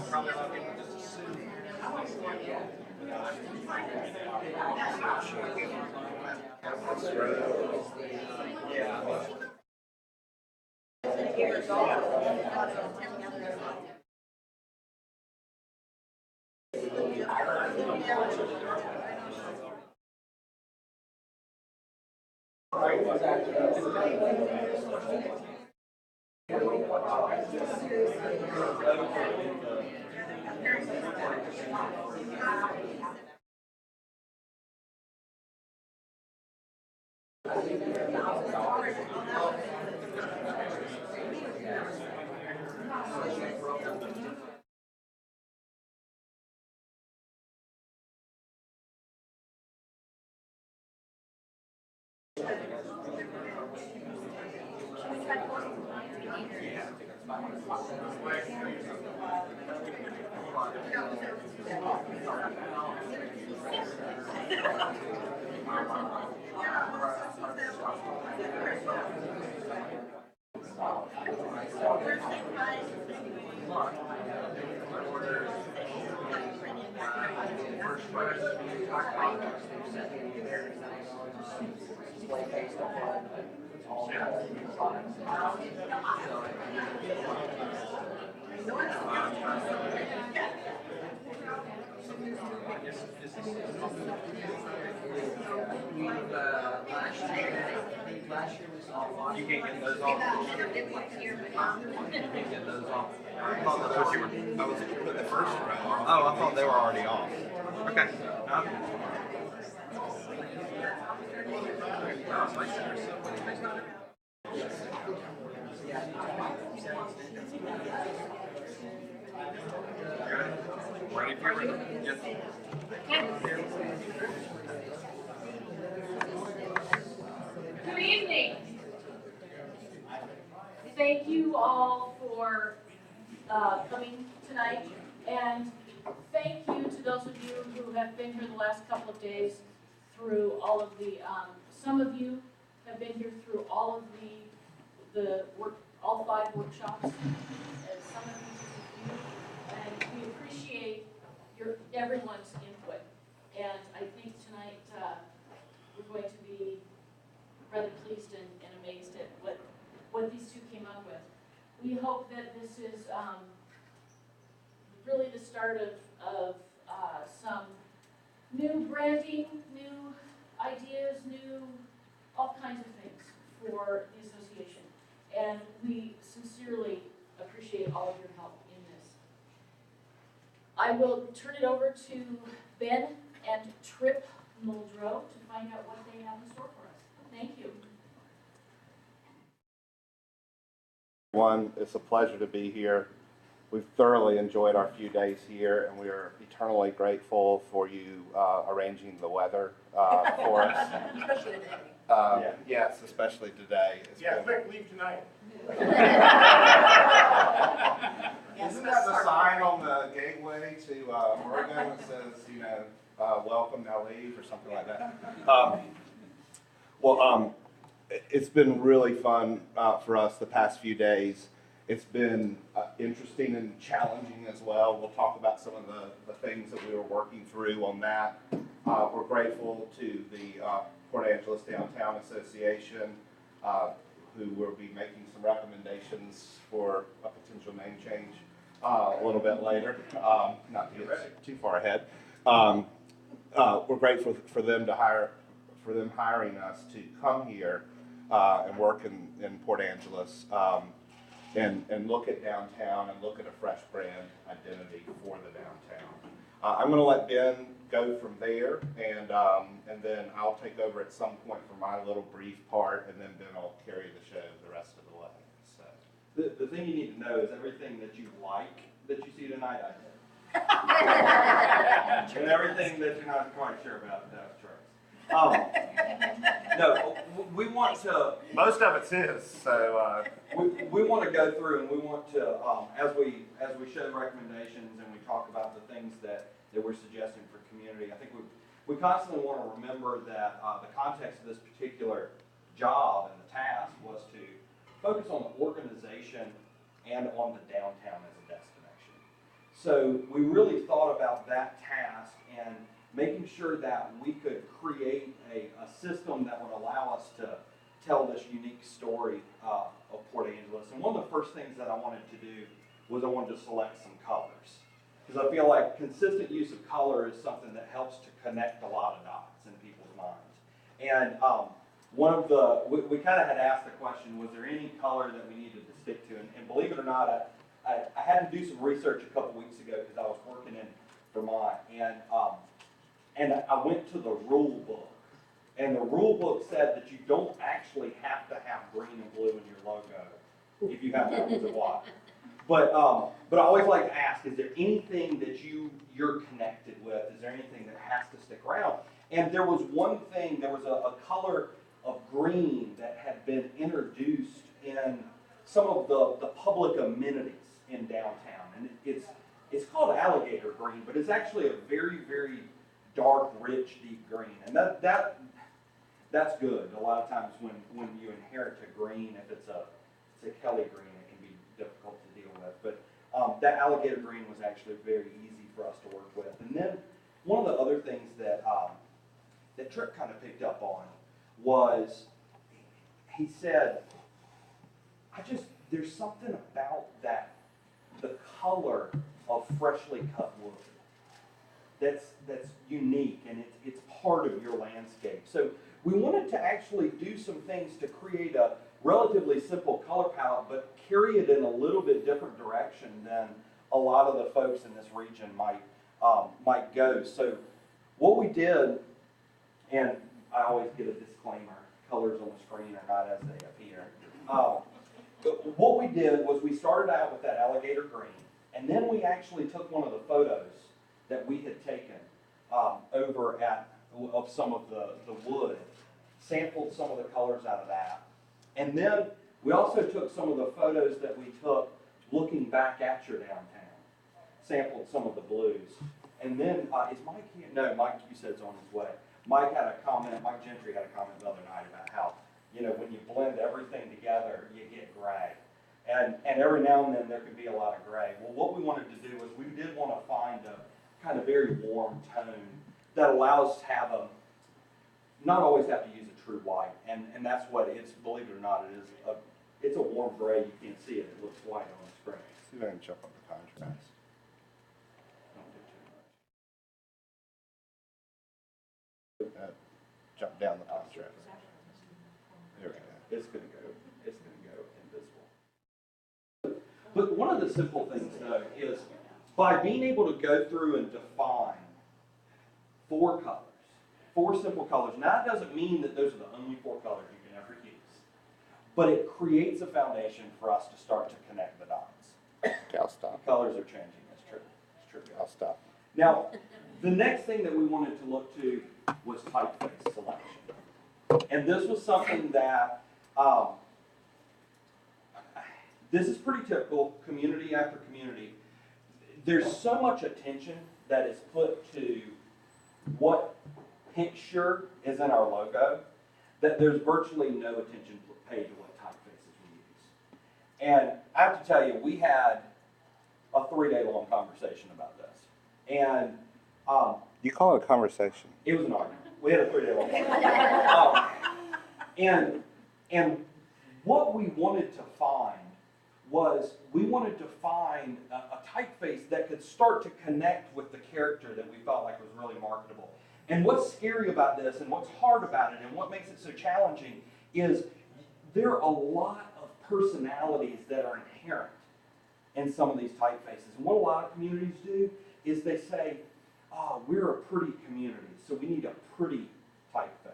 Probably a lot of people just assume. You can't get those off. You can't get those off. I thought that's what you were. I was put the first row off. Oh, I thought they were already off. Okay. Ready for your yes. Good evening. Thank you all for coming tonight, and thank you to those of you who have been here the last couple of days through all of the, some of you have been here through all of the work, all 5 workshops, and some of you just a few, and we appreciate everyone's input. And I think tonight we're going to be rather pleased and amazed at what these two came up with. We hope that this is really the start of some new branding, new ideas, all kinds of things for the association. And we sincerely appreciate all of your help in this. I will turn it over to Ben and Trip Muldrow to find out what they have in store for us. Thank you. It's a pleasure to be here. We've thoroughly enjoyed our few days here, and we are eternally grateful for you arranging the weather for us. Especially today. Yes, especially today. Quick, leave tonight. Isn't that the sign on the gateway to Oregon that says, welcome, now leave, or something like that? It's been really fun for us the past few days. It's been interesting and challenging as well. We'll talk about some of the things that we were working through on that. We're grateful to the Port Angeles Downtown Association, who will be making some recommendations for a potential name change a little bit later, not to get too far ahead. We're grateful for them hiring us to come here and work in Port Angeles and look at downtown and look at a fresh brand identity for the downtown. I'm going to let Ben go from there, and then I'll take over at some point for my little brief part, and then Ben will carry the show the rest of the way. So The thing you need to know is everything that you like that you see tonight, I did. And everything that you're not quite sure about, that's true. No, we want to. most of it's his. So We want to go through and we want to, as we show recommendations and we talk about the things that we're suggesting for community, I think we constantly want to remember that the context of this particular job and the task focus on the organization and on the downtown as a destination. So we really thought about that task and making sure that we could create a system that would allow us to tell this unique story of Port Angeles. And one of the first things that I wanted to do was I wanted to select some colors. Because I feel like consistent use of color is something that helps to connect a lot of dots in people's minds. And one of the, we kind of had asked the question, was there any color that we needed to stick to? And believe it or not, I had to do some research a couple weeks ago because I was working in Vermont. And I went to the rule book. And the rule book said that you don't actually have to have green and blue in your logo if you have Mountains of Water. But I always like to ask, is there anything that you're connected with? Is there anything that has to stick around? And there was one thing, there was a color of green that had been introduced in some of the public amenities in downtown. And it's called alligator green, but it's actually a very, very dark, rich, deep green. And that's good. A lot of times when you inherit a green, if it's a Kelly green, it can be difficult to deal with. But that alligator green was actually very easy for us to work with. And then one of the other things that Tripp kind of picked up on was, he said, there's something about the color of freshly cut wood that's unique, and it's part of your landscape. So we wanted to actually do some things to create a relatively simple color palette, but carry it in a little bit different direction than a lot of the folks in this region might go. So what we did, and I always get a disclaimer, colors on the screen are not as they appear. But what we did was we started out with that alligator green, and then we actually took one of the photos that we had taken of some of the wood, sampled some of the colors out of that. And then we also took some of the photos that we took looking back at your downtown, sampled some of the blues. And then, is Mike here? No, Mike, you said is on his way. Mike Gentry had a comment the other night about how, when you blend everything together, you get gray. And every now and then there can be a lot of gray. Well, what we wanted to do was we did want to find a kind of very warm tone that allows us to have not always have to use a true white. And that's what it's, believe it or not, it's a warm gray. You can't see it. It looks white on the screen. See if I can jump up the contrast. Jump down the contrast. There we go. It's going to go invisible. But one of the simple things, though, is by being able to go through and define 4 colors, 4 simple colors. Now, that doesn't mean that those are the only 4 colors you can ever use, but it creates a foundation for us to start to connect the dots. Okay, I'll stop. The colors are changing. It's true. It's true. I'll stop. Now, the next thing that we wanted to look to was typeface selection. And this was something that, this is pretty typical, community after community. There's so much attention that is put to what picture is in our logo that there's virtually no attention paid to what typefaces we use. And I have to tell you, we had a 3-day-long conversation about this. And You call it a conversation. it was an argument. We had a 3-day-long conversation. And what we wanted to find was we wanted to find a typeface that could start to connect with the character that we felt like was really marketable. And what's scary about this and what's hard about it and what makes it so challenging is there are a lot of personalities that are inherent in some of these typefaces. And what a lot of communities do is they say, oh, we're a pretty community, so we need a pretty typeface.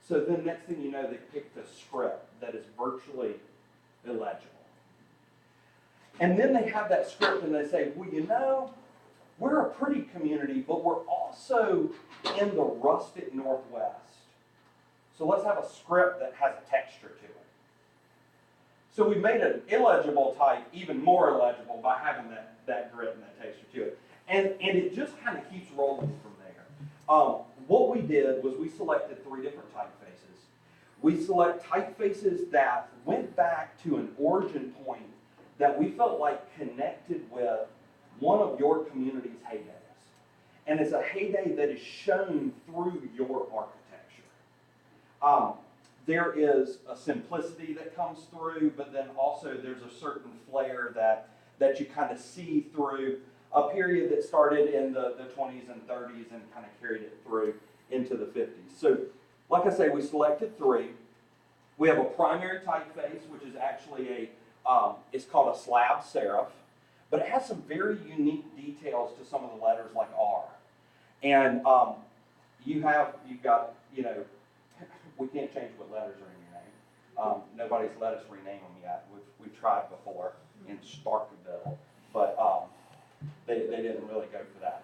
So then next thing you know, they pick the script that is virtually illegible. And then they have that script and they say, well, we're a pretty community, but we're also in the rustic Northwest. So let's have a script that has a texture to it. So we made an illegible type even more illegible by having that grit and that texture to it. And it just kind of keeps rolling from there. What we did was we selected 3 different typefaces. we select typefaces that went back to an origin point that we felt like connected with one of your community's heydays. And it's a heyday that is shown through your architecture. There is a simplicity that comes through, but then also there's a certain flair that you kind of see through a period that started in the 20s and 30s and kind of carried it through into the 50s. So, like I say, we selected 3. We have a primary typeface, which is actually it's called a slab serif, but it has some very unique details to some of the letters like R. And you've got, we can't change what letters are in your name. Nobody's let us rename them yet. We've tried before in Starkville, but they didn't really go for that.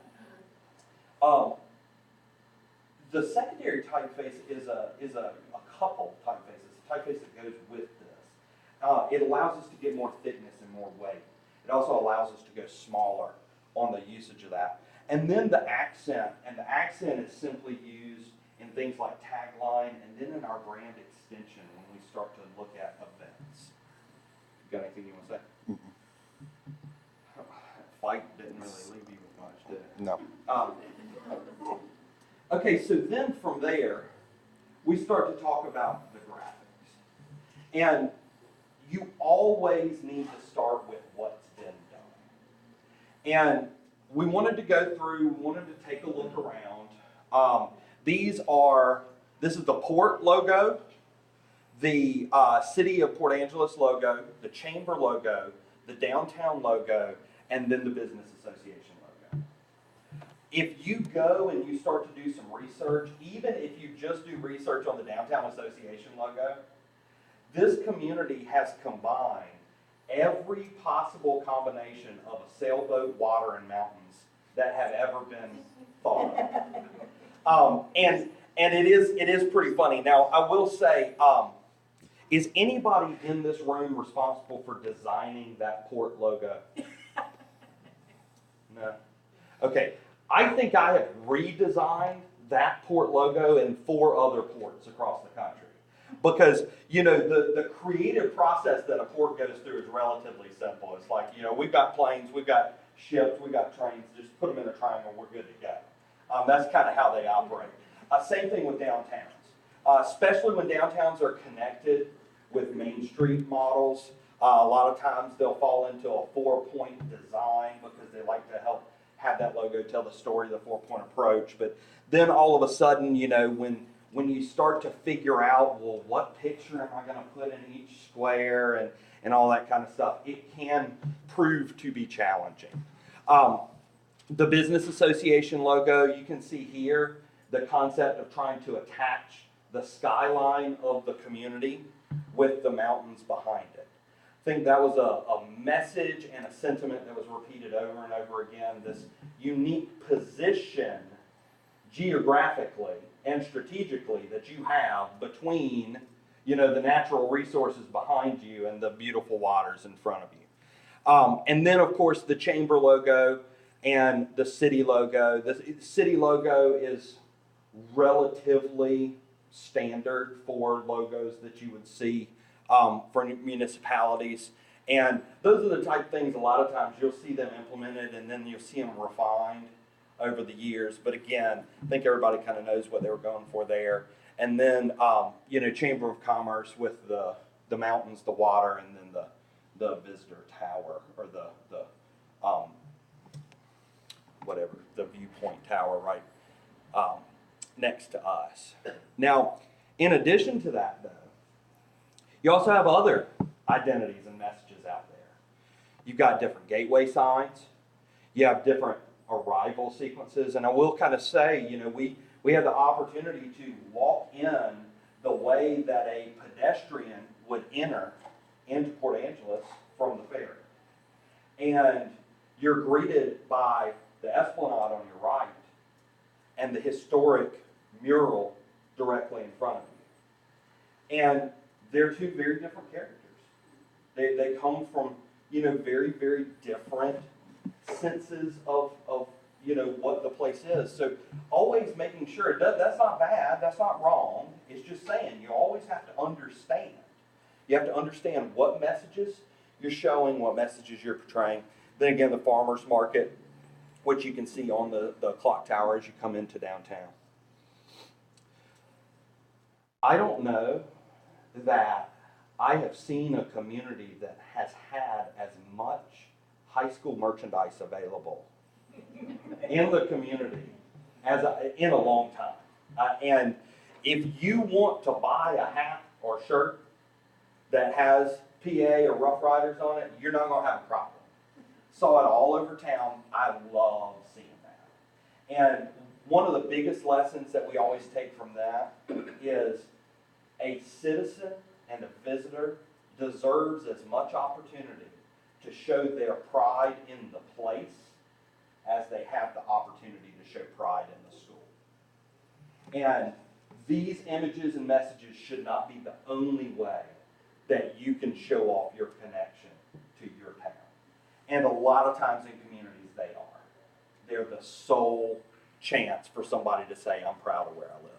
The secondary typeface is a couple typeface. It's a typeface that goes with this. It allows us to get more thickness and more weight. It also allows us to go smaller on the usage of that. And then the accent is simply used in things like tagline and then in our brand extension when we start to look at events. You got anything you want to say? Fight didn't really leave you with much, did it? No. Okay, so then from there, we start to talk about the graphics. And you always need to start with what's been done. And we wanted to go through, we wanted to take a look around. This is the Port logo, the City of Port Angeles logo, the Chamber logo, the Downtown logo, and then the Business Association logo. If you go and you start to do some research, even if you just do research on the Downtown Association logo, this community has combined every possible combination of a sailboat, water, and mountains that have ever been thought of. And it is pretty funny. Now, I will say, is anybody in this room responsible for designing that port logo? No. Okay. I think I have redesigned that port logo in 4 other ports across the country. Because, the creative process that a port goes through is relatively simple. It's like, we've got planes, we've got ships, we've got trains, just put them in a triangle, we're good to go. That's kind of how they operate. Same thing with downtowns. Especially when downtowns are connected with Main Street models. A lot of times they'll fall into a 4-point design because they like to help have that logo tell the story of the 4-point approach. But then all of a sudden, when you start to figure out, well, what picture am I going to put in each square and all that kind of stuff, it can prove to be challenging. The Business Association logo, you can see here the concept of trying to attach the skyline of the community with the mountains behind it. I think that was a message and a sentiment that was repeated over and over again, this unique position geographically and strategically that you have between, the natural resources behind you and the beautiful waters in front of you. And then, of course, the Chamber logo and the city logo. The city logo is relatively standard for logos that you would see for municipalities. And those are the type things a lot of times you'll see them implemented and then you'll see them refined over the years. But again, I think everybody kind of knows what they were going for there. And then, Chamber of Commerce with the mountains, the water, and then the visitor tower or the viewpoint tower right next to us. Now, in addition to that, though, you also have other identities and messages out there. You've got different gateway signs. You have different arrival sequences. And I will kind of say, we have the opportunity to walk in the way that a pedestrian would enter into Port Angeles from the ferry. And you're greeted by the Esplanade on your right and the historic mural directly in front of you. And they're 2 very different characters. They come from, very, very different senses of what the place is. So always making sure, that's not bad, that's not wrong. It's just saying, you always have to understand. You have to understand what messages you're showing, what messages you're portraying. Then again, the farmer's market, which you can see on the clock tower as you come into downtown. I don't know that I have seen a community that has had as much high school merchandise available in the community in a long time. And if you want to buy a hat or shirt that has PA or Rough Riders on it, you're not going to have a problem. Saw it all over town. I love seeing that. And one of the biggest lessons that we always take from that is a citizen and a visitor deserves as much opportunity to show their pride in the place as they have the opportunity to show pride in the school. And these images and messages should not be the only way that you can show off your connection to your town. And a lot of times in communities they are. They're the sole chance for somebody to say, I'm proud of where I live.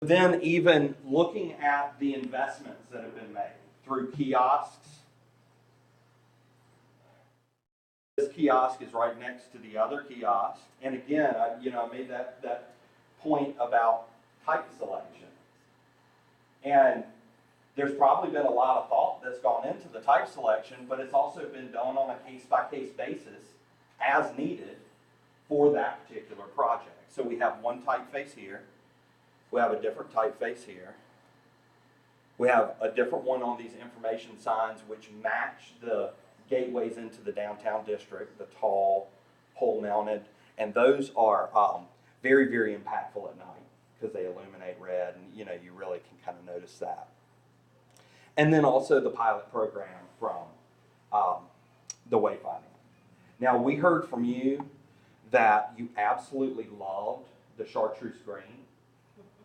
Then even looking at the investments that have been made through kiosks. This kiosk is right next to the other kiosk. And again, I made that point about type selection. And there's probably been a lot of thought that's gone into the type selection, but it's also been done on a case-by-case basis as needed for that particular project. So we have one typeface here. We have a different typeface here. We have a different one on these information signs which match the gateways into the downtown district, the tall, pole-mounted, and those are very, very impactful at night because they illuminate red, and you really can kind of notice that. And then also the pilot program from the wayfinding. Now, we heard from you that you absolutely loved the chartreuse green.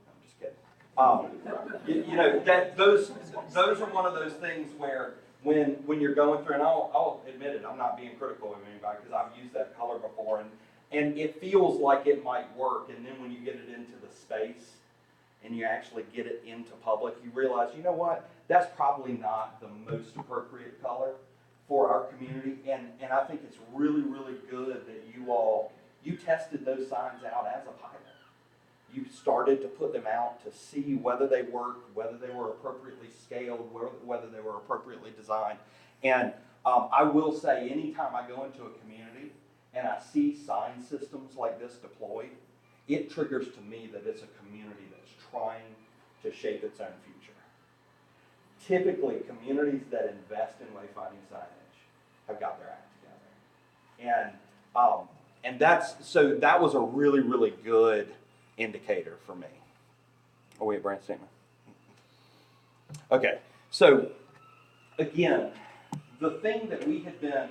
I'm just kidding. Those are one of those things where when you're going through, and I'll admit it, I'm not being critical of anybody because I've used that color before, and it feels like it might work, and then when you get it into the space and you actually get it into public, you realize, you know what, that's probably not the most appropriate color for our community, and I think it's really, really good that you tested those signs out as a pilot. You started to put them out to see whether they worked, whether they were appropriately scaled, whether they were appropriately designed. And I will say, anytime I go into a community and I see sign systems like this deployed, it triggers to me that it's a community that's trying to shape its own future. Typically, communities that invest in wayfinding signage have got their act together. And that was a really, really good indicator for me. Oh wait, brand statement. Okay, so again, the thing that we had been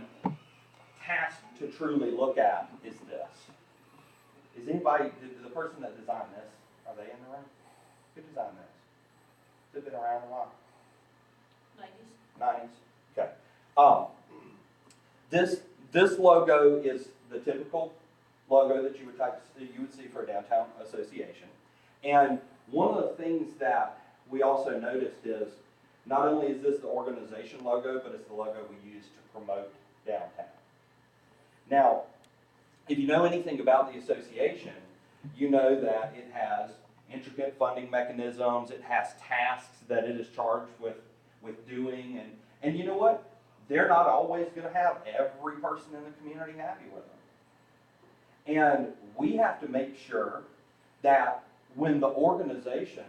tasked to truly look at is this. Is anybody, the person that designed this, are they in the room? Who designed this? Has it been around a while? 90s? Okay. This logo is the typical logo that you would see for a downtown association. And one of the things that we also noticed is not only is this the organization logo, but it's the logo we use to promote downtown. Now, if you know anything about the association, you know that it has intricate funding mechanisms, it has tasks that it is charged with doing, and you know what? They're not always going to have every person in the community happy with them. And we have to make sure that when the organization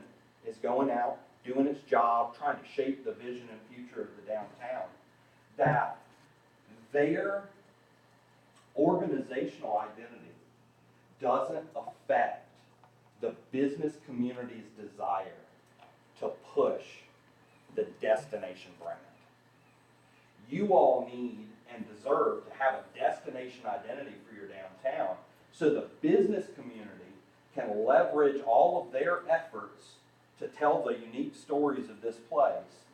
is going out, doing its job, trying to shape the vision and future of the downtown, that their organizational identity doesn't affect the business community's desire to push the destination brand. You all need and deserve to have a destination identity for your downtown so the business community can leverage all of their efforts to tell the unique stories of this place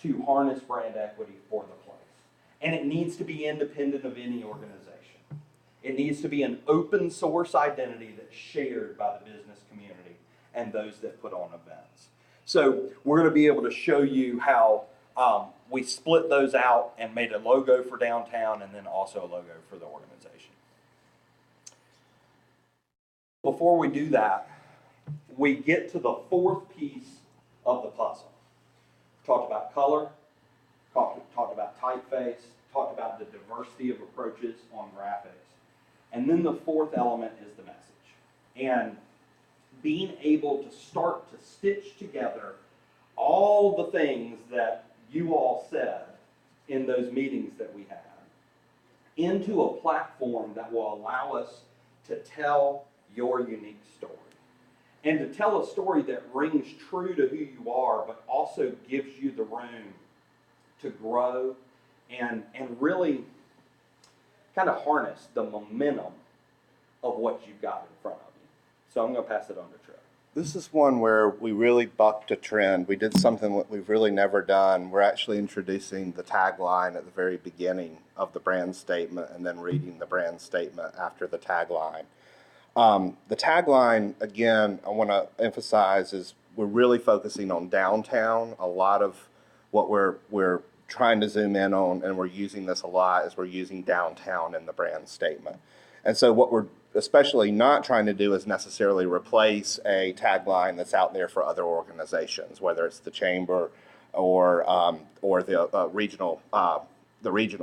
to harness brand equity for the place. And it needs to be independent of any organization. It needs to be an open source identity that's shared by the business community and those that put on events. So we're going to be able to show you how we split those out and made a logo for downtown and then also a logo for the organization. Before we do that, we get to the fourth piece of the puzzle. Talked about color, talked about typeface, talked about the diversity of approaches on graphics. And then the fourth element is the message. And being able to start to stitch together all the things that you all said in those meetings that we had into a platform that will allow us to tell your unique story. And to tell a story that rings true to who you are, but also gives you the room to grow and really kind of harness the momentum of what you've got in front of you. So I'm going to pass it on to Trey. This is one where we really bucked a trend. We did something that we've really never done. We're actually introducing the tagline at the very beginning of the brand statement and then reading the brand statement after the tagline. The tagline, again, I want to emphasize is we're really focusing on downtown. A lot of what we're trying to zoom in on, and we're using this a lot, is we're using downtown in the brand statement. And so what we're especially not trying to do is necessarily replace a tagline that's out there for other organizations, whether it's the chamber or the regional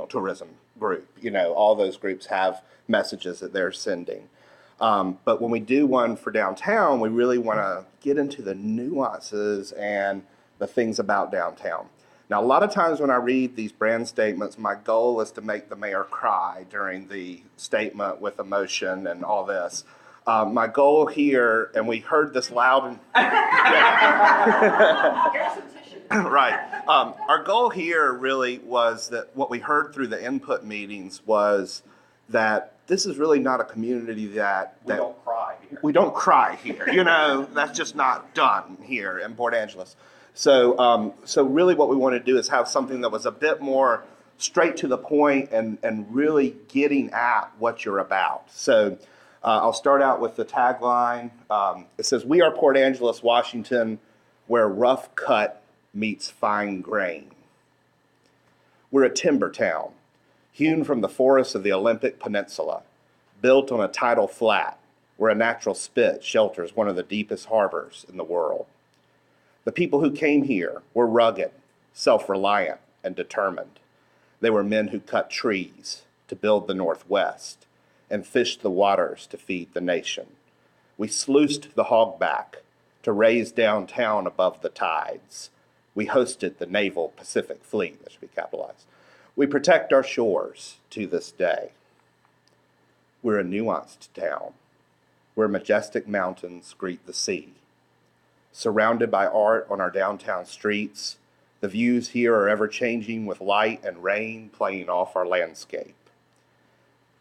tourism group. You know, all those groups have messages that they're sending. But when we do one for downtown, we really want to get into the nuances and the things about downtown. Now, a lot of times when I read these brand statements, my goal is to make the mayor cry during the statement with emotion and all this. My goal here, and we heard this loud and right. Our goal here really was that what we heard through the input meetings was that this is really not a community that We don't cry here. we don't cry here. You know, that's just not done here in Port Angeles. So really what we want to do is have something that was a bit more straight to the point and really getting at what you're about. So I'll start out with the tagline. It says, "We are Port Angeles, Washington, where rough cut meets fine grain. We're a timber town, hewn from the forests of the Olympic Peninsula, built on a tidal flat where a natural spit shelters one of the deepest harbors in the world. The people who came here were rugged, self-reliant, and determined. They were men who cut trees to build the Northwest and fished the waters to feed the nation. We sluiced the hogback to raise downtown above the tides. We hosted the Naval Pacific Fleet," that should be capitalized. "We protect our shores to this day. We're a nuanced town where majestic mountains greet the sea. Surrounded by art on our downtown streets, the views here are ever changing with light and rain playing off our landscape.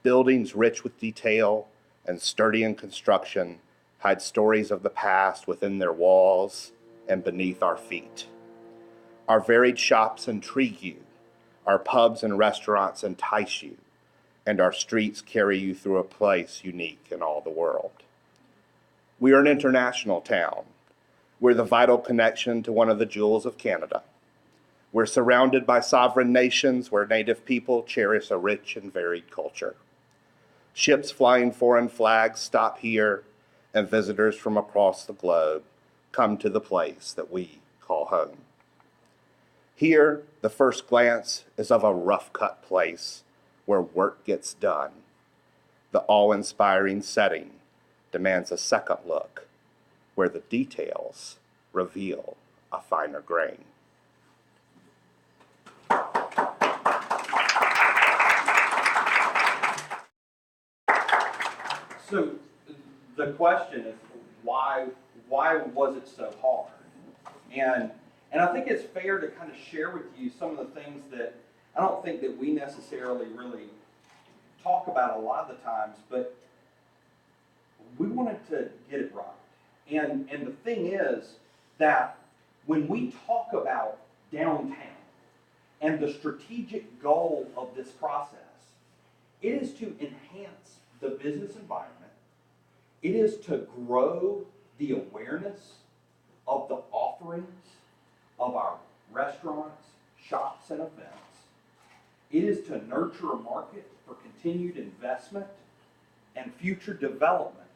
Buildings rich with detail and sturdy in construction hide stories of the past within their walls and beneath our feet. Our varied shops intrigue you, our pubs and restaurants entice you, and our streets carry you through a place unique in all the world. We are an international town. We're the vital connection to one of the jewels of Canada. We're surrounded by sovereign nations where Native people cherish a rich and varied culture. Ships flying foreign flags stop here, and visitors from across the globe come to the place that we call home. Here, the first glance is of a rough-cut place where work gets done. The awe-inspiring setting demands a second look, where the details reveal a finer grain." So the question is, why was it so hard? And I think it's fair to kind of share with you some of the things that I don't think that we necessarily really talk about a lot of the times, but we wanted to get it right. And the thing is that when we talk about downtown and the strategic goal of this process, it is to enhance the business environment. It is to grow the awareness of the offerings of our restaurants, shops, and events. It is to nurture a market for continued investment and future development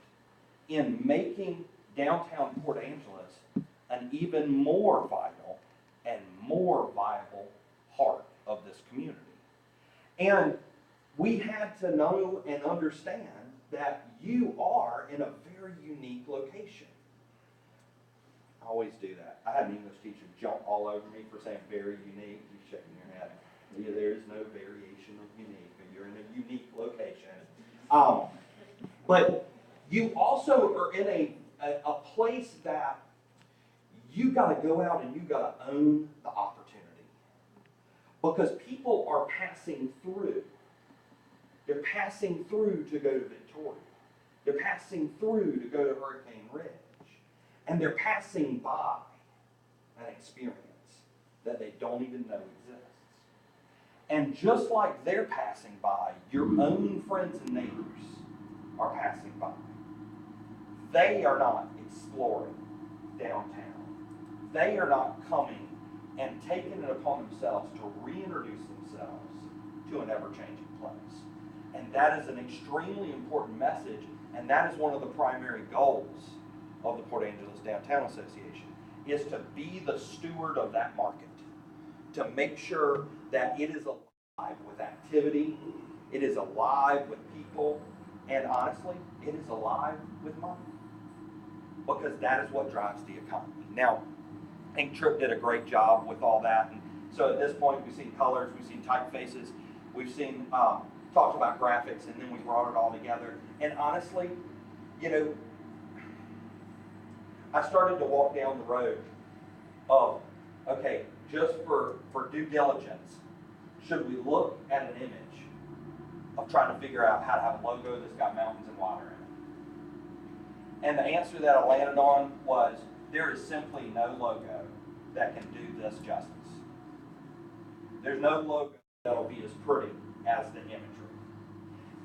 in making downtown Port Angeles an even more vital and more viable part of this community. And we had to know and understand that you are in a very unique location. I always do that. I had an English teacher jump all over me for saying very unique. He's shaking your head. Yeah, there is no variation of unique, but you're in a unique location. But you also are in a place that you got to go out and you got to own the opportunity. Because people are passing through. They're passing through to go to Victoria. They're passing through to go to Hurricane Ridge. And they're passing by an experience that they don't even know exists. And just like they're passing by, your own friends and neighbors are passing by. They are not exploring downtown. They are not coming and taking it upon themselves to reintroduce themselves to an ever-changing place. And that is an extremely important message, and that is one of the primary goals of the Port Angeles Downtown Association, is to be the steward of that market, to make sure that it is alive with activity, it is alive with people, and honestly, it is alive with money. Because that is what drives the economy. Now, I think Tripp did a great job with all that. And so at this point, we've seen colors, we've seen typefaces, we've seen, talked about graphics, and then we brought it all together. And honestly, you know, I started to walk down the road of, okay, just for due diligence, should we look at an image of trying to figure out how to have a logo that's got mountains and water in it? And the answer that I landed on was, there is simply no logo that can do this justice. There's no logo that will be as pretty as the imagery.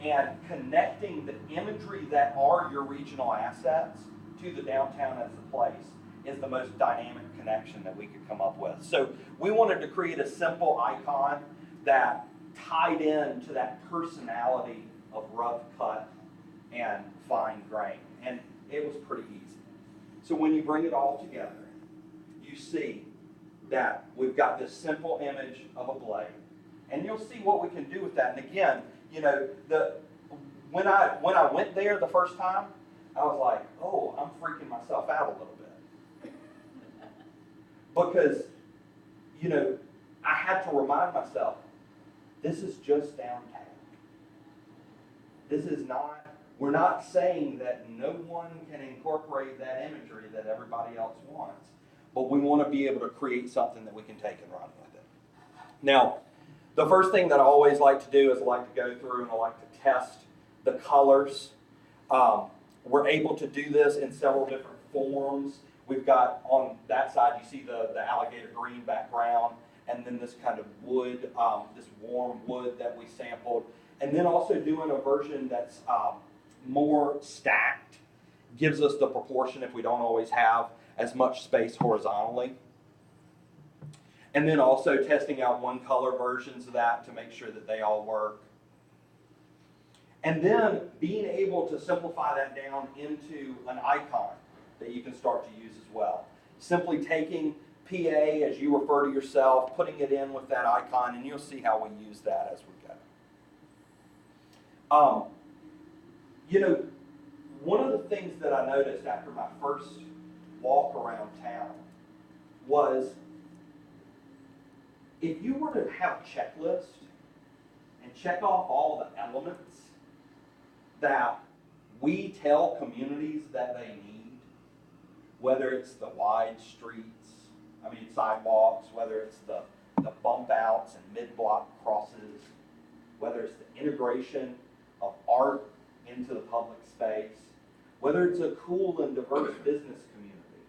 And connecting the imagery that are your regional assets to the downtown as a place is the most dynamic connection that we could come up with. So we wanted to create a simple icon that tied into that personality of rough cut and fine grain. And it was pretty easy. So when you bring it all together, you see that we've got this simple image of a blade. And you'll see what we can do with that. And again, you know, when I went there the first time, I was like, oh, I'm freaking myself out a little bit. Because, you know, I had to remind myself, this is just downtown. This is not, we're not saying that no one can incorporate that imagery that everybody else wants, but we want to be able to create something that we can take and run with it. Now, the first thing that I always like to do is I like to go through and I like to test the colors. We're able to do this in several different forms. We've got on that side, you see the alligator green background, and then this kind of wood, this warm wood that we sampled. And then also doing a version that's more stacked, gives us the proportion if we don't always have as much space horizontally. And then also testing out one color versions of that to make sure that they all work. And then being able to simplify that down into an icon that you can start to use as well. Simply taking PA, as you refer to yourself, putting it in with that icon, and you'll see how we use that as we go. You know, one of the things that I noticed after my first walk around town was, if you were to have a checklist and check off all the elements that we tell communities that they need, whether it's the wide sidewalks, whether it's the bump outs and mid-block crosses, whether it's the integration of art into the public space, whether it's a cool and diverse business community,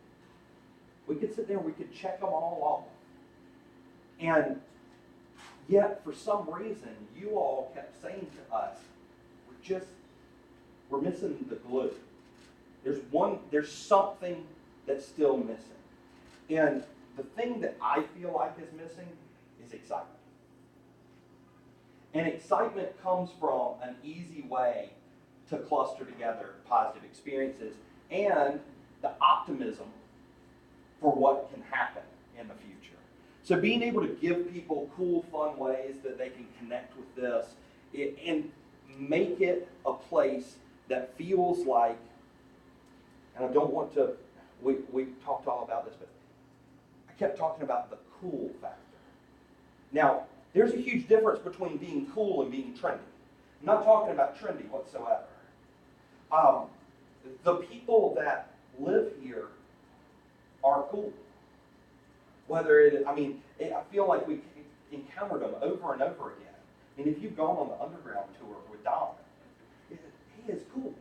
we could sit there and we could check them all off. And yet, for some reason, you all kept saying to us, we're missing the glue. There's something that's still missing. And the thing that I feel like is missing is excitement. And excitement comes from an easy way to cluster together positive experiences and the optimism for what can happen in the future. So being able to give people cool, fun ways that they can connect with this and make it a place that feels like, and I don't want to, we talked all about this, but I kept talking about the cool factor. Now, there's a huge difference between being cool and being trendy. I'm not talking about trendy whatsoever. The people that live here are cool. Whether it, I feel like we encountered them over and over again. I mean, if you've gone on the underground tour with Don, he is cool.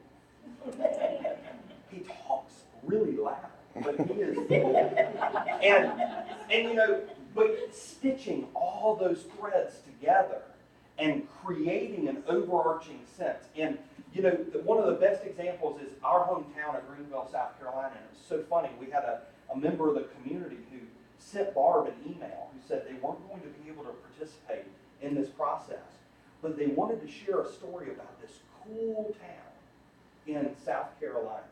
He talks really loud, but he is cool. And you know, but stitching all those threads together and creating an overarching sense. And you know, one of the best examples is our hometown of Greenville, South Carolina. And it was so funny. We had a member of the community who sent Barb an email who said they weren't going to be able to participate in this process, but they wanted to share a story about this cool town in South Carolina.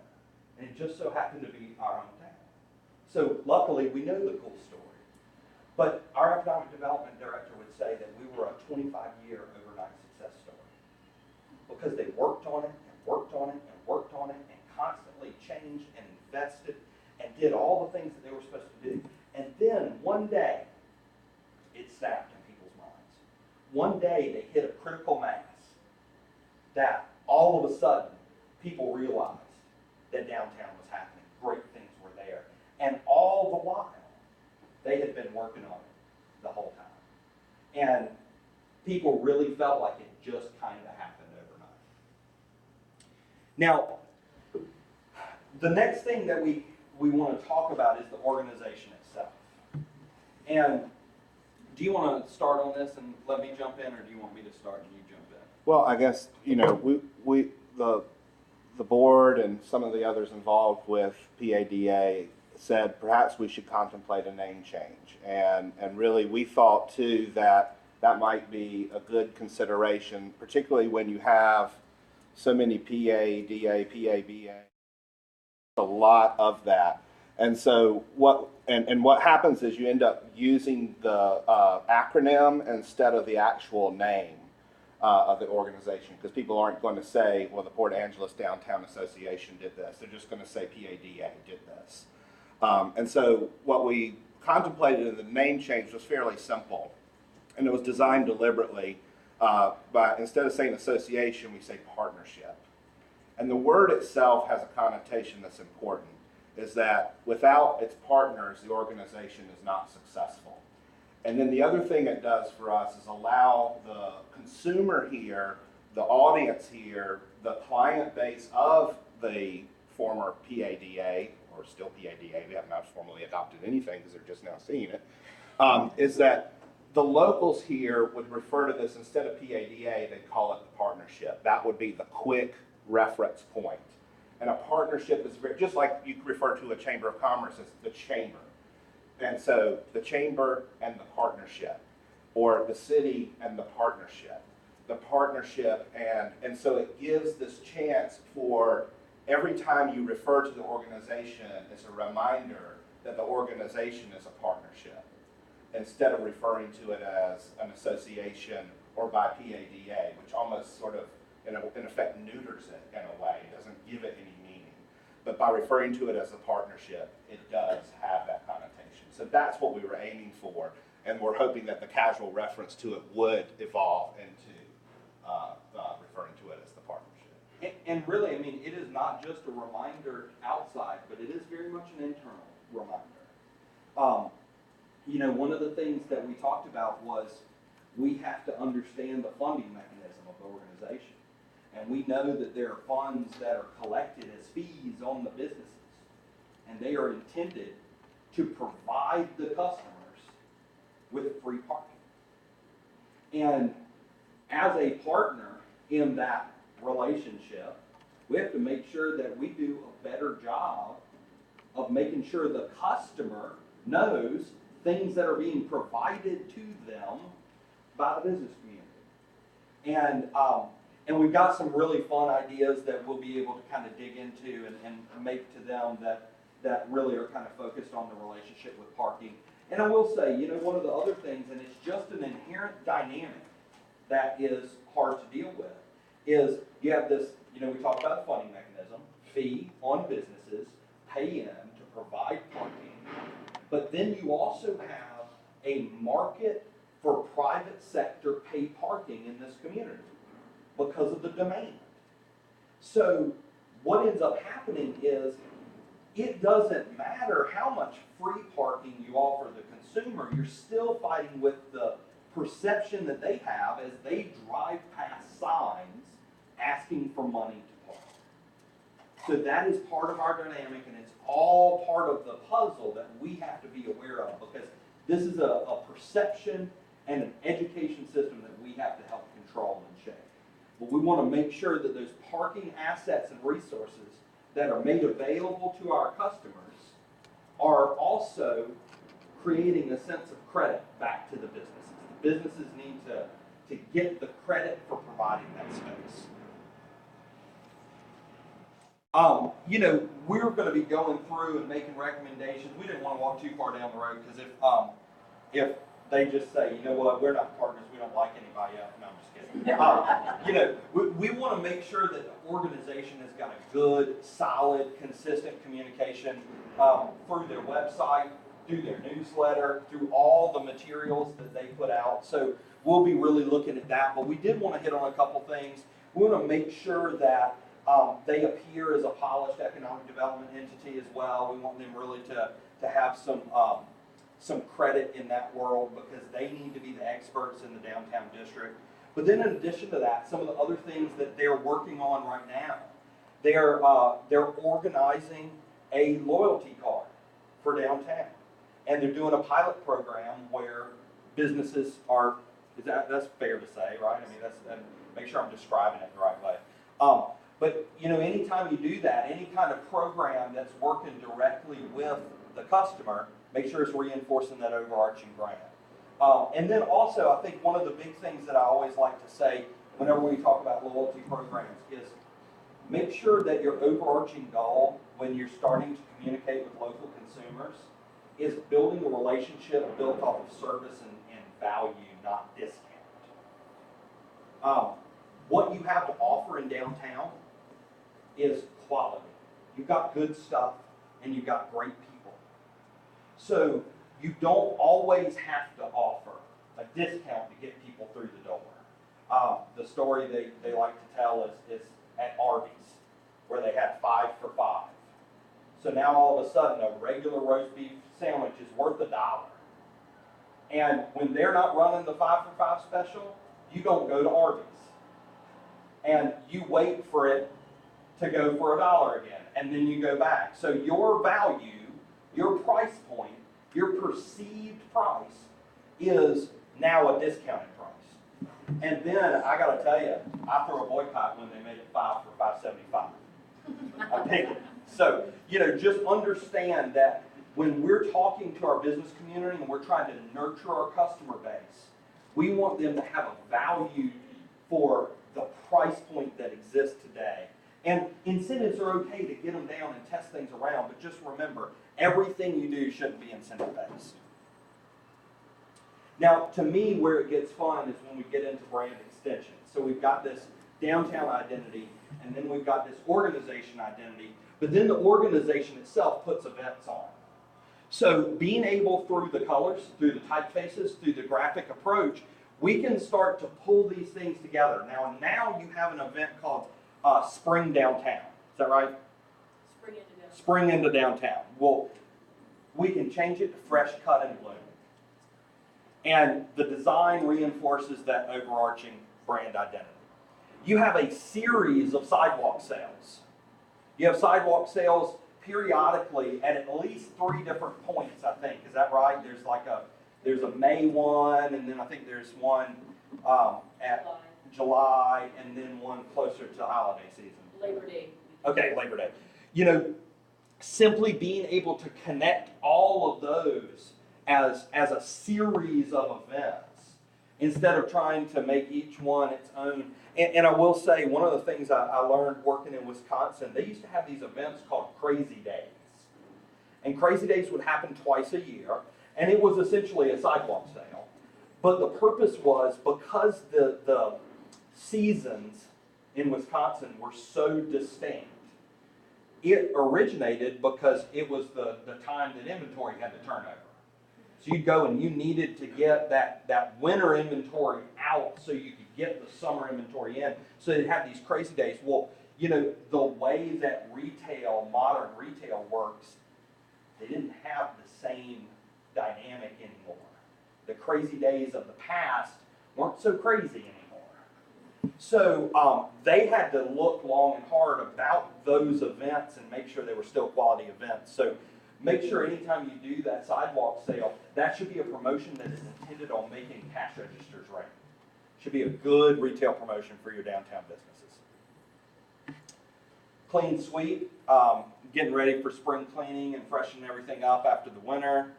And it just so happened to be our hometown. So luckily, we know the cool story. But our economic development director would say that we were a 25-year overnight success story. Because they worked on it and worked on it and worked on it and constantly changed and invested and did all the things that they were supposed to do. And then one day, it snapped in people's minds. One day they hit a critical mass that all of a sudden people realized that downtown was happening. Great things were there. And all the while, they had been working on it the whole time. And people really felt like it just kind of happened overnight. Now, the next thing that we want to talk about is the organization itself. And do you want to start on this and let me jump in, or do you want me to start and you jump in? Well, I guess, you know, the board and some of the others involved with PADA said perhaps we should contemplate a name change. And really we thought too that might be a good consideration, particularly when you have so many PADA, PABA, a lot of that. And so what happens is you end up using the acronym instead of the actual name of the organization, because people aren't going to say, well, the Port Angeles Downtown Association did this. They're just going to say PADA did this. And so what we contemplated in the name change was fairly simple, and it was designed deliberately. But instead of saying association, we say partnership. And the word itself has a connotation that's important, is that without its partners, the organization is not successful. And then the other thing it does for us is allow the consumer here, the audience here, the client base of the former PADA, or still PADA, we have not formally adopted anything because they're just now seeing it, is that the locals here would refer to this, instead of PADA, they'd call it the partnership. That would be the quick reference point. And a partnership is very, just like you refer to a chamber of commerce as the chamber. And so the chamber and the partnership, or the city and the partnership, and so it gives this chance for every time you refer to the organization, it's a reminder that the organization is a partnership, instead of referring to it as an association or by PADA, which almost sort of, in effect, neuters it in a way. It doesn't give it any meaning. But by referring to it as a partnership, it does have that connotation. So that's what we were aiming for, and we're hoping that the casual reference to it would evolve into referring to it as the partnership. And really, I mean, it is not just a reminder outside, but it is very much an internal reminder. You know, one of the things that we talked about was we have to understand the funding mechanism of the organization. And we know that there are funds that are collected as fees on the businesses, and they are intended to provide the customers with free parking. And as a partner in that relationship, We have to make sure that we do a better job of making sure the customer knows things that are being provided to them by the business community. And we've got some really fun ideas that we'll be able to kind of dig into and make to them that really are kind of focused on the relationship with parking. And I will say, you know, one of the other things, and it's just an inherent dynamic that is hard to deal with, is you have this, you know, we talked about the funding mechanism, fee on businesses, pay in to provide parking, but then you also have a market for private sector paid parking in this community because of the demand. So what ends up happening is it doesn't matter how much free parking you offer the consumer, you're still fighting with the perception that they have as they drive past signs asking for money to park. So that is part of our dynamic, and it's all part of the puzzle that we have to be aware of, because this is a perception and an education system that we have to help control and shape. But we want to make sure that those parking assets and resources that are made available to our customers are also creating a sense of credit back to the businesses. The businesses need to get the credit for providing that space. You know, we're going to be going through and making recommendations. We didn't want to walk too far down the road, because if they just say, you know what, we're not partners, we don't like anybody else. No, I'm just kidding. You know, we want to make sure that the organization has got a good, solid, consistent communication through their website, through their newsletter, through all the materials that they put out. So we'll be really looking at that. But we did want to hit on a couple things. We want to make sure that they appear as a polished economic development entity as well. We want them really to have some credit in that world, because they need to be the experts in the downtown district. But then in addition to that, some of the other things that they're working on right now, they're organizing a loyalty card for downtown. And they're doing a pilot program where businesses are, that's fair to say, right? I mean, make sure I'm describing it the right way. But you know, anytime you do that, any kind of program that's working directly with the customer, make sure it's reinforcing that overarching brand. And then also, I think one of the big things that I always like to say whenever we talk about loyalty programs is make sure that your overarching goal when you're starting to communicate with local consumers is building a relationship built off of service and value, not discount. What you have to offer in downtown is quality. You've got good stuff and you've got great people. So you don't always have to offer a discount to get people through the door. The story they like to tell is at Arby's, where they had 5 for $5. So now all of a sudden a regular roast beef sandwich is worth $1. And when they're not running the 5 for $5 special, you don't go to Arby's. And you wait for it to go for $1 again, and then you go back. So your value, your price point, your perceived price is now a discounted price. And then I gotta tell you, I throw a boycott when they made it 5 for $5.75. I pick it. So, you know, just understand that when we're talking to our business community and we're trying to nurture our customer base, we want them to have a value for the price point that exists today. And incentives are okay to get them down and test things around, but just remember, everything you do shouldn't be incentive-based. Now, to me, where it gets fun is when we get into brand extension. So we've got this downtown identity, and then we've got this organization identity, but then the organization itself puts events on. So being able, through the colors, through the typefaces, through the graphic approach, we can start to pull these things together. Now you have an event called Spring Downtown. Is that right? Spring into downtown. Spring into downtown. Well, we can change it to Fresh Cut and Bloom. And the design reinforces that overarching brand identity. You have a series of sidewalk sales. You have sidewalk sales periodically at least 3 different points, I think. Is that right? There's a May one, and then I think there's one at July, and then one closer to holiday season. Labor Day. Okay, Labor Day. You know, simply being able to connect all of those as a series of events instead of trying to make each one its own. And I will say, one of the things I learned working in Wisconsin, they used to have these events called Crazy Days. And Crazy Days would happen twice a year, and it was essentially a sidewalk sale. But the purpose was because the seasons in Wisconsin were so distinct, it originated because it was the time that inventory had to turn over. So you'd go and you needed to get that winter inventory out so you could get the summer inventory in. So they'd have these Crazy Days. Well, you know, the way that retail, modern retail works, they didn't have the same dynamic anymore. The Crazy Days of the past weren't so crazy anymore. So they had to look long and hard about those events and make sure they were still quality events. So make sure anytime you do that sidewalk sale, that should be a promotion that is intended on making cash registers ring. Should be a good retail promotion for your downtown businesses. Clean sweep, getting ready for spring cleaning and freshening everything up after the winter.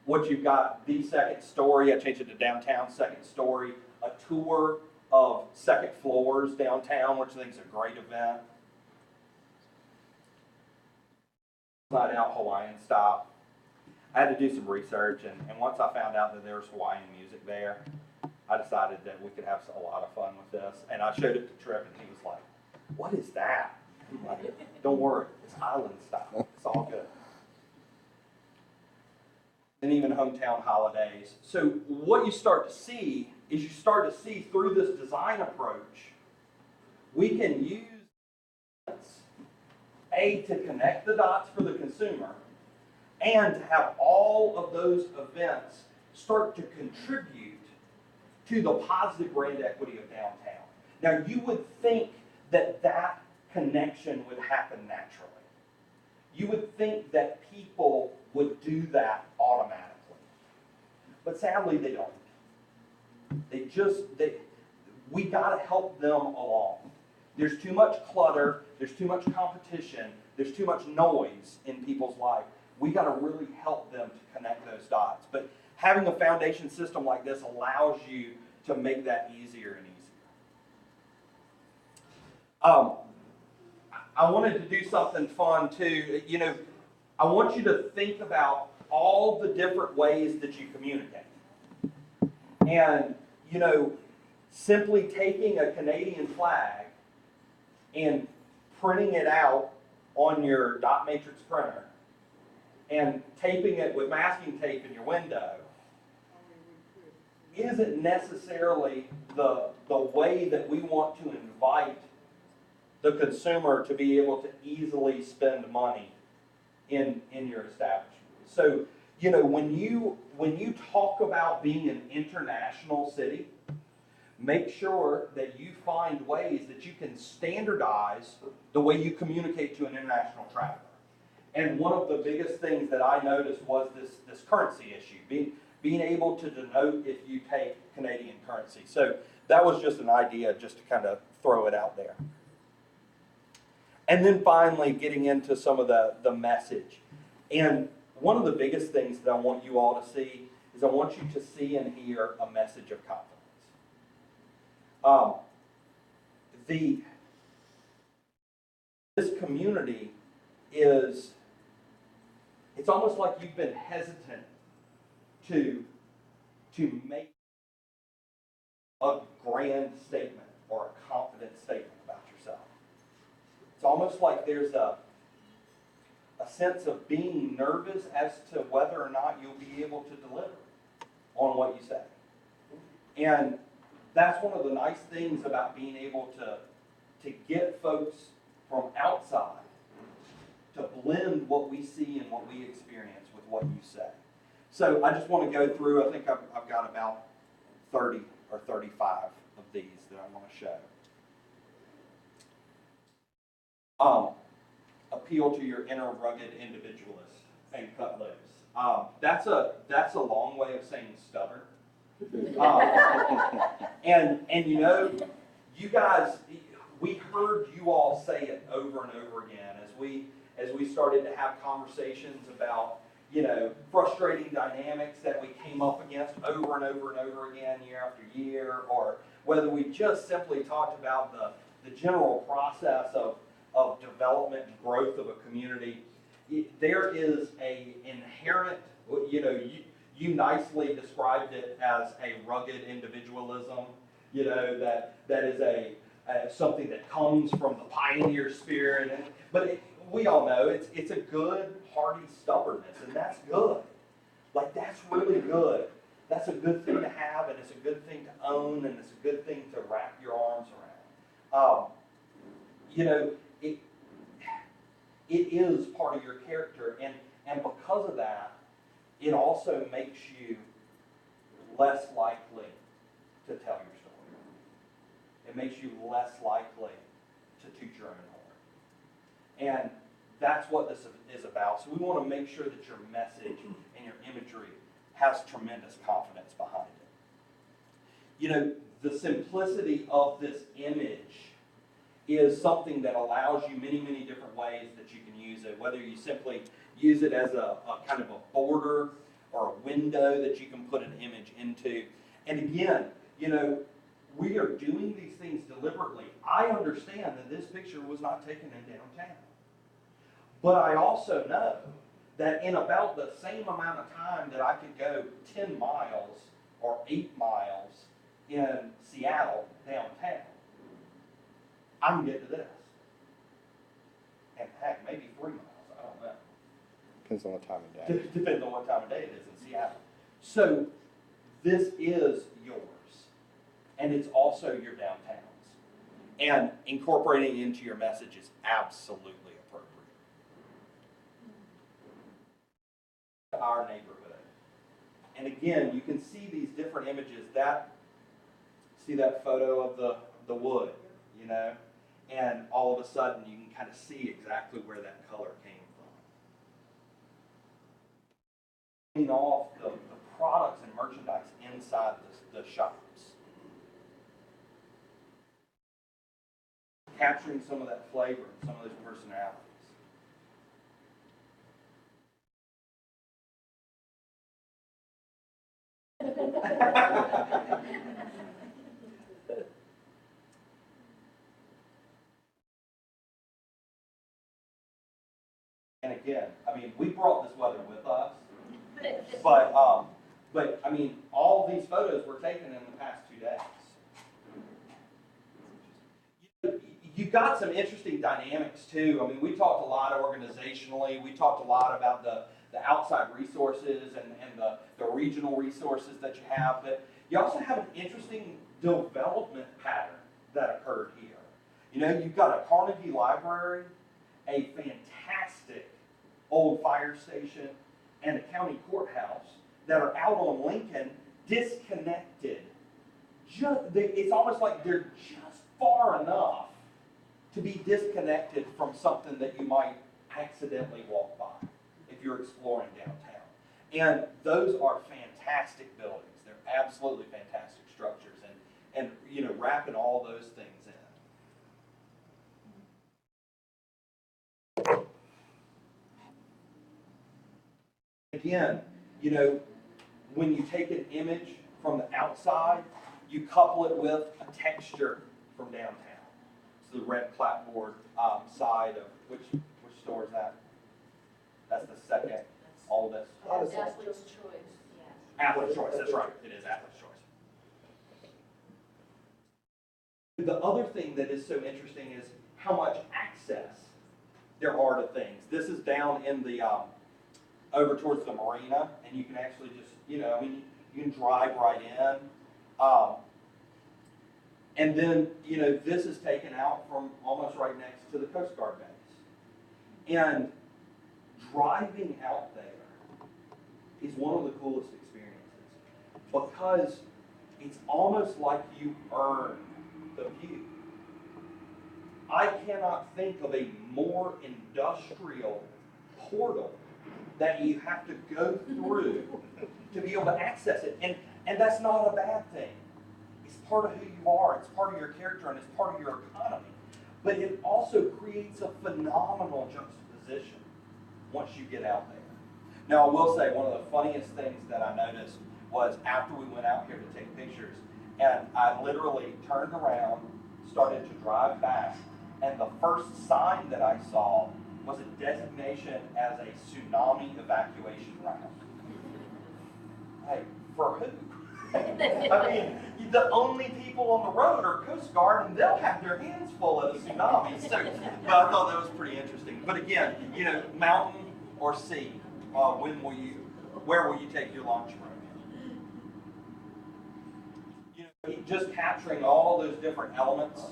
What you've got, the second story, I changed it to downtown second story, a tour of second floors downtown, which I think is a great event. Night out Hawaiian style. I had to do some research, and once I found out that there was Hawaiian music there, I decided that we could have a lot of fun with this. And I showed it to Trip, and he was like, "What is that?" I'm like, "Don't worry, it's island style. It's all good." And even hometown holidays. So what you start to see is you start to see through this design approach, we can use to connect the dots for the consumer, and to have all of those events start to contribute to the positive brand equity of downtown. Now, you would think that connection would happen naturally. You would think that people would do that automatically. But sadly, they don't. We gotta help them along. There's too much clutter, there's too much competition, there's too much noise in people's life. We got to really help them to connect those dots. But having a foundation system like this allows you to make that easier and easier. I wanted to do something fun too. You know, I want you to think about all the different ways that you communicate. And, you know, simply taking a Canadian flag and printing it out on your dot matrix printer and taping it with masking tape in your window isn't necessarily the way that we want to invite the consumer to be able to easily spend money in your establishment. So, you know, when you talk about being an international city, make sure that you find ways that you can standardize the way you communicate to an international traveler. And one of the biggest things that I noticed was this currency issue, being able to denote if you take Canadian currency. So that was just an idea just to kind of throw it out there. And then finally getting into some of the message. And one of the biggest things that I want you all to see is I want you to see and hear a message of confidence. This community it's almost like you've been hesitant to make a grand statement or a confident statement about yourself. It's almost like there's a sense of being nervous as to whether or not you'll be able to deliver on what you say. And that's one of the nice things about being able to get folks from outside to blend what we see and what we experience with what you say. So I just want to go through, I think I've got about 30 or 35 of these that I want to show. Appeal to your inner rugged individualist and cut loose. That's a long way of saying stubborn. And you know, you guys, we heard you all say it over and over again as we started to have conversations about, you know, frustrating dynamics that we came up against over and over and over again year after year, or whether we just simply talked about the general process of development and growth of a community. There is a inherent, you know, you nicely described it as a rugged individualism, you know, that is something that comes from the pioneer spirit. But we all know it's a good, hardy stubbornness, and that's good. Like, that's really good. That's a good thing to have, and it's a good thing to own, and it's a good thing to wrap your arms around. You know, it is part of your character, and because of that, it also makes you less likely to tell your story. It makes you less likely to toot your own horn. And that's what this is about. So we want to make sure that your message and your imagery has tremendous confidence behind it. You know, the simplicity of this image is something that allows you many, many different ways that you can use it, whether you simply use it as a kind of a border or a window that you can put an image into. And again, you know, we are doing these things deliberately. I understand that this picture was not taken in downtown. But I also know that in about the same amount of time that I could go 10 miles or 8 miles in Seattle downtown, I can get to this. And heck, maybe 3 miles, I don't know. Depends on the time of day. Depends on what time of day it is in Seattle. So this is yours. And it's also your downtown's. And incorporating it into your message is absolutely appropriate. Our neighborhood. And again, you can see these different images. See that photo of the wood, you know? And all of a sudden you can kind of see exactly where that color came from. Clean off the products and merchandise inside the shops. Capturing some of that flavor and some of those personalities. And again, I mean, we brought this weather with us, but I mean, all of these photos were taken in the past 2 days. You've got some interesting dynamics too. I mean, we talked a lot organizationally. We talked a lot about the outside resources and the regional resources that you have, but you also have an interesting development pattern that occurred here. You know, you've got a Carnegie Library, a fantastic old fire station, and a county courthouse that are out on Lincoln, disconnected. It's almost like they're just far enough to be disconnected from something that you might accidentally walk by if you're exploring downtown. And those are fantastic buildings. They're absolutely fantastic structures, and you know, wrapping all those things in. Again, you know, when you take an image from the outside, you couple it with a texture from downtown. So the red clapboard side of which store is that? That's the second oldest. Athlete's Choice. Athlete's Choice, that's right. It is Athlete's Choice. The other thing that is so interesting is how much access there are to things. This is down in the over towards the marina, and you can actually just, you know, I mean, you can drive right in. And then, you know, this is taken out from almost right next to the Coast Guard base. And driving out there is one of the coolest experiences because it's almost like you earn the view. I cannot think of a more industrial portal that you have to go through to be able to access it. And that's not a bad thing. It's part of who you are, it's part of your character, and it's part of your economy. but it also creates a phenomenal juxtaposition once you get out there. Now, I will say one of the funniest things that I noticed was after we went out here to take pictures, and I literally turned around, started to drive back, and the first sign that I saw was a designation as a tsunami evacuation route. Hey, for who? I mean, the only people on the road are Coast Guard, and they'll have their hands full of the tsunami. So, but I thought that was pretty interesting. But again, you know, mountain or sea, where will you take your launch from? You know, just capturing all those different elements.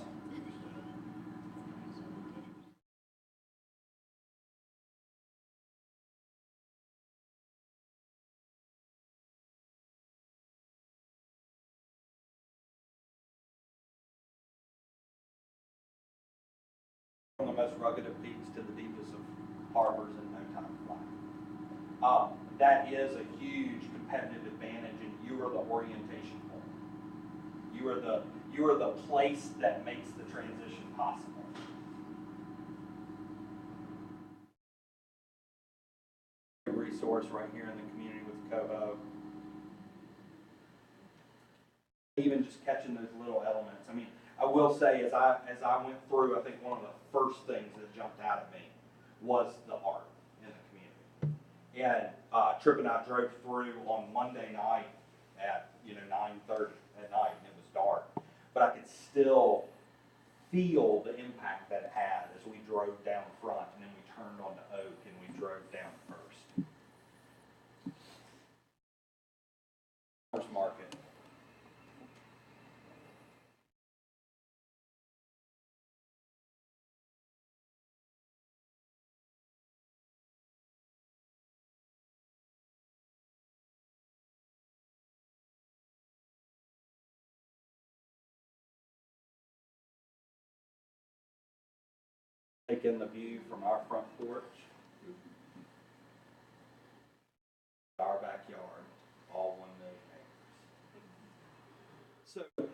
From the most rugged of peaks to the deepest of harbors in no time flat. That is a huge competitive advantage, and you are the orientation point. You are the place that makes the transition possible. A resource right here in the community with Cobo. Even just catching those little elements. I mean, I will say, as I went through, I think one of the first things that jumped out at me was the art in the community. And Tripp and I drove through on Monday night at 9:30 at night, and it was dark, but I could still feel the impact that it had as we drove down front, and then we turned onto Oak and we drove down First. Farmers Market. Take in the view from our front porch, our backyard, all 1 million acres. So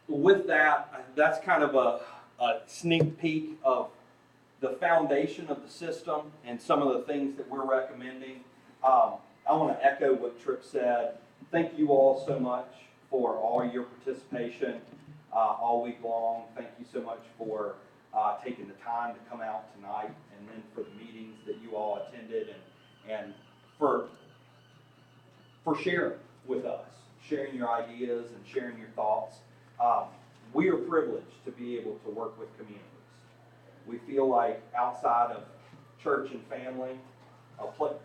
with that, that's kind of a sneak peek of the foundation of the system and some of the things that we're recommending. I want to echo what Tripp said. Thank you all so much for all your participation all week long. Thank you so much for taking the time to come out tonight, and then for the meetings that you all attended, and for sharing with us, sharing your ideas and sharing your thoughts. We are privileged to be able to work with communities. We feel like outside of church and family,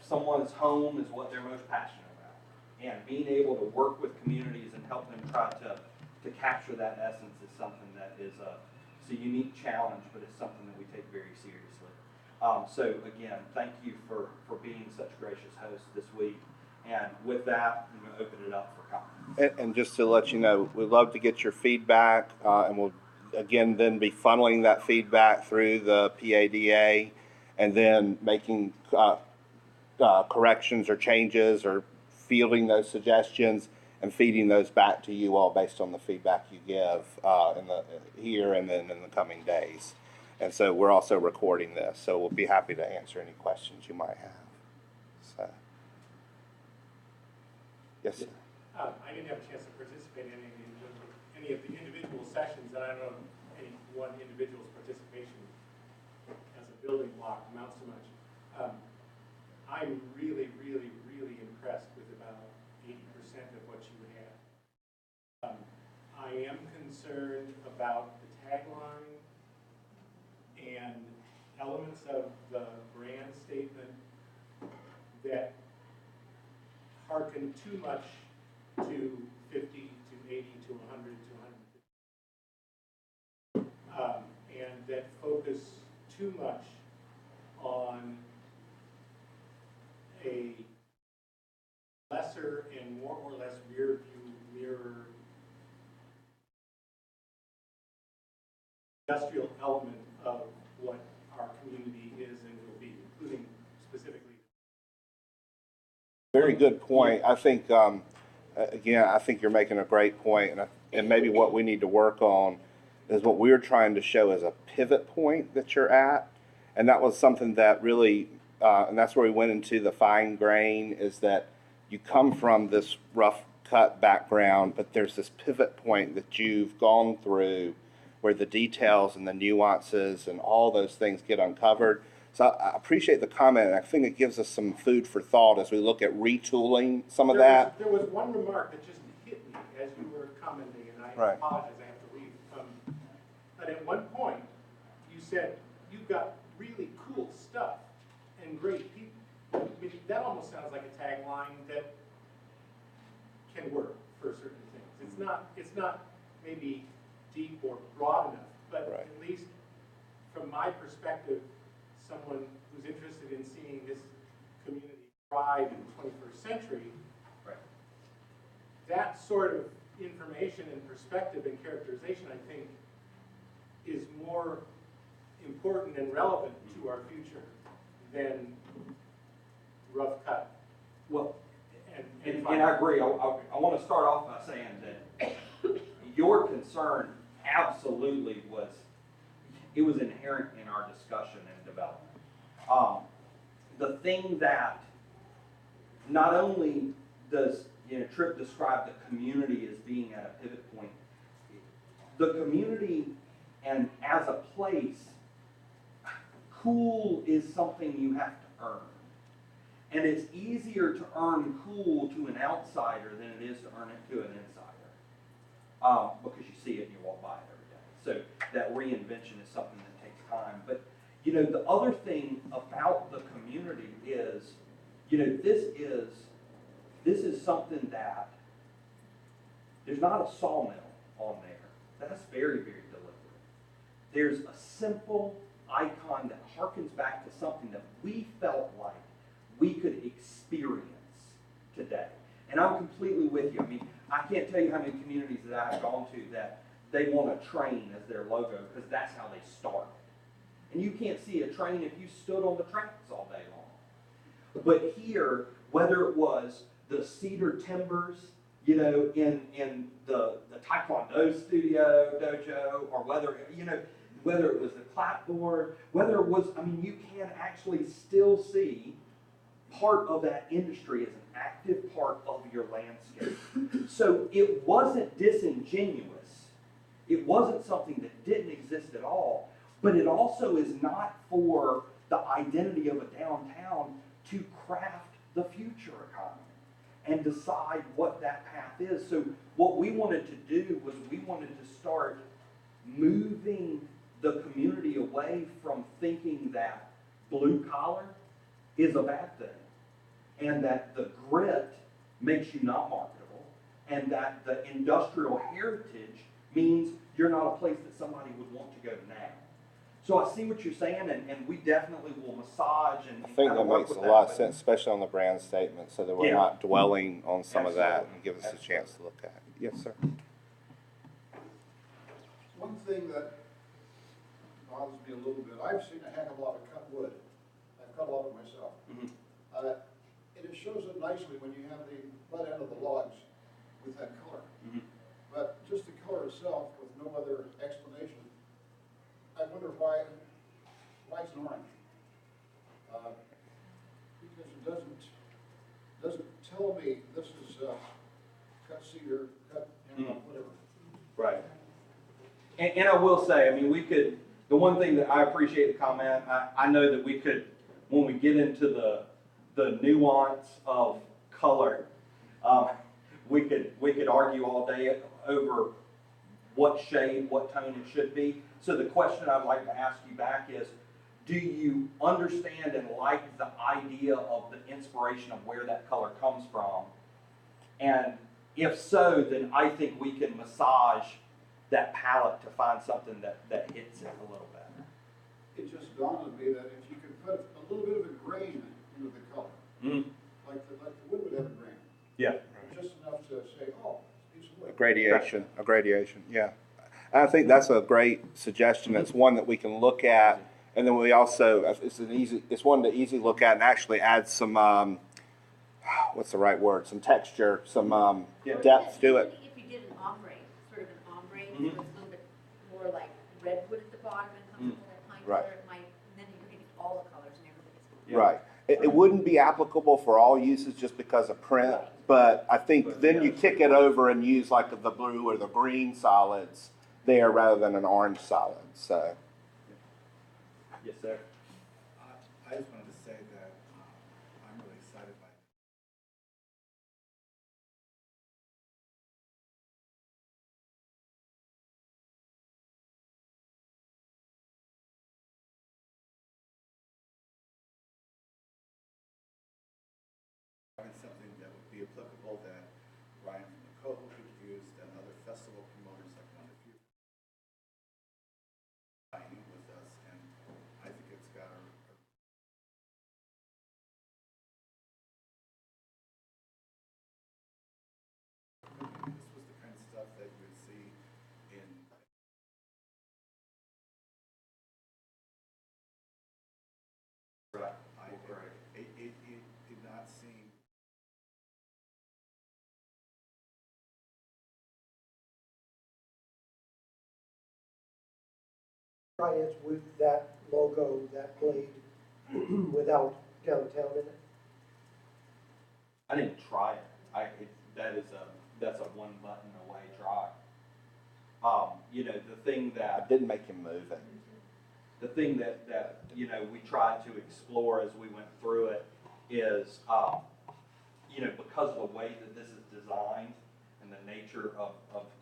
someone's home is what they're most passionate about. And being able to work with communities and help them try to capture that essence is something that is it's a unique challenge, but it's something that we take very seriously. So again, thank you for being such gracious hosts this week. And with that, I'm going to open it up for comments. And just to let you know, we'd love to get your feedback, and we'll again then be funneling that feedback through the PADA, and then making corrections or changes or fielding those suggestions and feeding those back to you all based on the feedback you give here and then in the coming days. And so we're also recording this, so we'll be happy to answer any questions you might have. So, yes, sir. I didn't have a chance to participate in any of the individual sessions, and I don't know if any one individual's participation as a building block amounts to much. I'm really, really, really impressed with about 80% of what you had. I am concerned about the tagline and elements of the brand statement that hearken too much to 50 to 80 to 100 to 150, and that focus too much on a lesser and more or less rear view mirror industrial element of what our community is and will be, including specifically. Very good point. I think, again, I think you're making a great point, and maybe what we need to work on is what we were trying to show as a pivot point that you're at. And that was something that really, and that's where we went into the fine grain, is that you come from this rough cut background, but there's this pivot point that you've gone through where the details and the nuances and all those things get uncovered. So I appreciate the comment, and I think it gives us some food for thought as we look at retooling some of that. There was one remark that just hit me as you were commenting, and I Right. apologize, I have to leave. But at one point, you said, you've got really cool stuff and great people. I mean, that almost sounds like a tagline that can work for certain things. It's not maybe deep or broad enough, but Right. at least from my perspective, someone who's interested in seeing this community thrive in the 21st century, Right. that sort of information and perspective and characterization, I think, is more important and relevant to our future than rough cut. Well, And and I agree. I want to start off by saying that your concern absolutely was inherent in our discussion and development. The thing that not only does Tripp describe the community as being at a pivot point, the community and as a place, cool is something you have to earn. And it's easier to earn cool to an outsider than it is to earn it to an insider. Because you see it and you walk by it every day. So that reinvention is something that takes time. But, the other thing about the community is, this is something that, there's not a sawmill on there. That's very, very deliberate. There's a simple icon that harkens back to something that we felt like we could experience today. And I'm completely with you. I mean, I can't tell you how many communities that I have gone to that they want a train as their logo because that's how they started. And you can't see a train if you stood on the tracks all day long. But here, whether it was the cedar timbers, in the Taekwondo studio, dojo, or whether it was the clapboard, whether it was, you can actually still see part of that industry as an active part of your landscape. So it wasn't disingenuous. It wasn't something that didn't exist at all, but it also is not for the identity of a downtown to craft the future economy and decide what that path is. So what we wanted to do was we wanted to start moving the community away from thinking that blue collar is a bad thing, and that the grit makes you not marketable, and that the industrial heritage means you're not a place that somebody would want to go now. So I see what you're saying, and we definitely will massage and I think kind that of work makes a with lot of but- sense, especially on the brand statement, so that we're Yeah. not dwelling on some of that Absolutely. and give us a chance to look at it. Yes, sir. One thing that bothers me a little bit, I've seen a heck of a lot of cut wood. I've cut a lot of it myself. Mhm. And it shows it nicely when you have the butt end of the logs with that color. Mhm. But just the color itself with no other explanation, I wonder why it's an orange. Because it doesn't tell me this is cut cedar, cut whatever. Right. And I will say, the one thing that I appreciate the comment, I know that we could, when we get into the nuance of color, we could argue all day over what shade, what tone it should be. So the question I'd like to ask you back is, do you understand and like the idea of the inspiration of where that color comes from? And if so, then I think we can massage that palette to find something that hits it a little better. It just dawned on me that if you could put a little bit of a grain into the color, Mm-hmm. like the wood would have a grain, Yeah. just enough to say, oh, it's a piece of wood. A gradation, yeah. And I think that's a great suggestion. It's one that we can look at, and then we also, it's one to easily look at and actually add some, what's the right word? Some texture, some Yeah. depth to it. If you did an ombre, sort of an ombre, so Mhm. it's a little bit more like Right. Or it might, then you're gonna get all the colors and everybody's. Yeah. Right. It wouldn't be applicable for all uses just because of print, but I think then you kick it over and use like the blue or the green solids there rather than an orange solid, so. Yes, sir. I just wanted to say that I'm really excited by having something that would be applicable that Ryan from the Coho could use and other festival promoters like one of you signing with us, and I think it's got a this was the kind of stuff that you would see in Right. it did not seem try it with that logo, that blade, without downtown in it? I didn't try it. That's a one button away try. You know, the thing I that, didn't make him move it. the thing that, you know, we tried to explore as we went through it is, you know, because of the way that this is designed and the nature of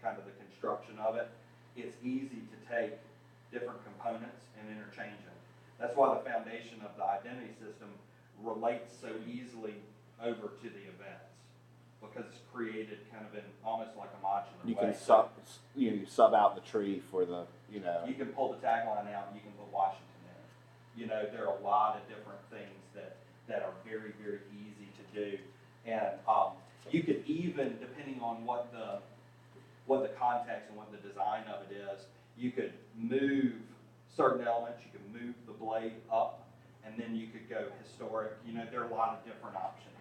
kind of the construction of it, it's easy to take different components and interchange them. That's why the foundation of the identity system relates so easily over to the events, because it's created kind of in almost like a modular You way. can sub out the tree for the, you know. You can pull the tagline out and you can put Washington in it. You know, there are a lot of different things that are very, very easy to do. And, you could even, depending on what the context and what the design of it is, you could move certain elements, you could move the blade up, and then you could go historic. You know, there are a lot of different options.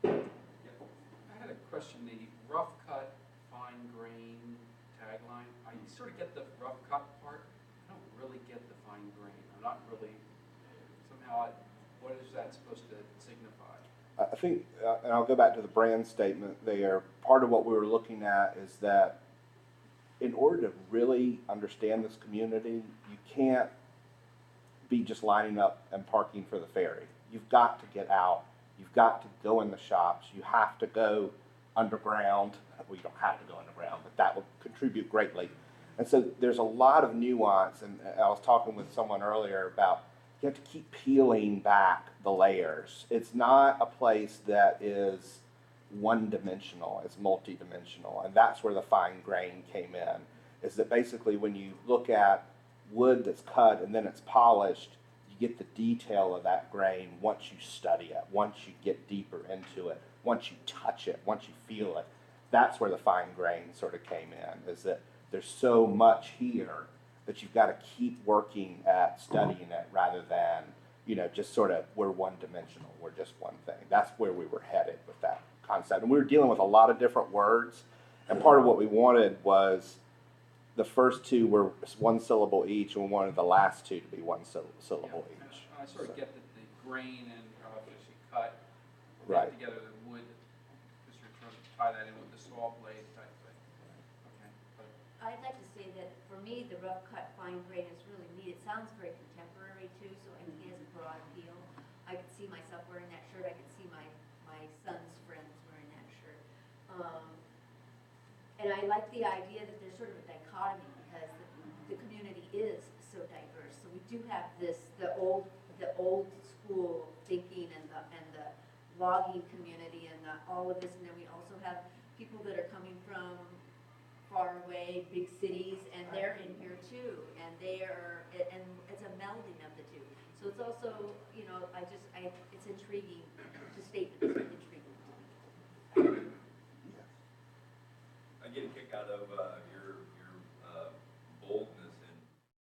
I had a question, the rough cut, fine grain tagline, I sort of get the rough cut part, I don't really get the fine grain, I'm not really, somehow, what is that supposed to signify? I think, and I'll go back to the brand statement there, part of what we were looking at is that in order to really understand this community, you can't be just lining up and parking for the ferry. You've got to get out. You've got to go in the shops. You have to go underground. Well, you don't have to go underground, but that will contribute greatly. And so there's a lot of nuance, and I was talking with someone earlier about you have to keep peeling back the layers. It's not a place that is one-dimensional, it's multi-dimensional, and that's where the fine grain came in, is that basically when you look at wood that's cut and then it's polished, you get the detail of that grain once you study it, once you get deeper into it, once you touch it, once you feel it. That's where the fine grain sort of came in, is that there's so much here that you've got to keep working at studying it rather than, you know, just sort of we're one-dimensional, we're just one thing. That's where we were headed with that concept. And we were dealing with a lot of different words, and part of what we wanted was the first two were one syllable each, and we wanted the last two to be one syllable Yeah, each. I sort of get that the grain and obviously cut, Right. together the wood, because you're trying to tie that in with the saw blade type thing. Okay, but I'd like to say that for me, the rough cut fine grain is really neat. It sounds very contemporary too, so I think it has a broad appeal. I could see myself wearing that shirt. I could see my son's friends wearing that shirt. And I like the idea that there's sort of a dichotomy because the community is so diverse. So we do have the old school thinking and the logging community and all of this, and then we also have people that are coming from far away, big cities, and they're in here too, and and it's a melding of the two. So it's also, you know, it's intriguing to state that it's intriguing to me. I get a kick out of your boldness in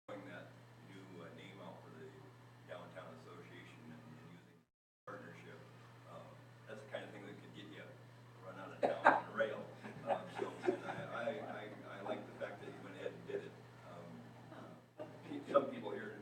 putting that new name out for the downtown association and using partnership. That's the kind of thing that could get you run out of town on a rail. And I like the fact that you went ahead and did it. Some people here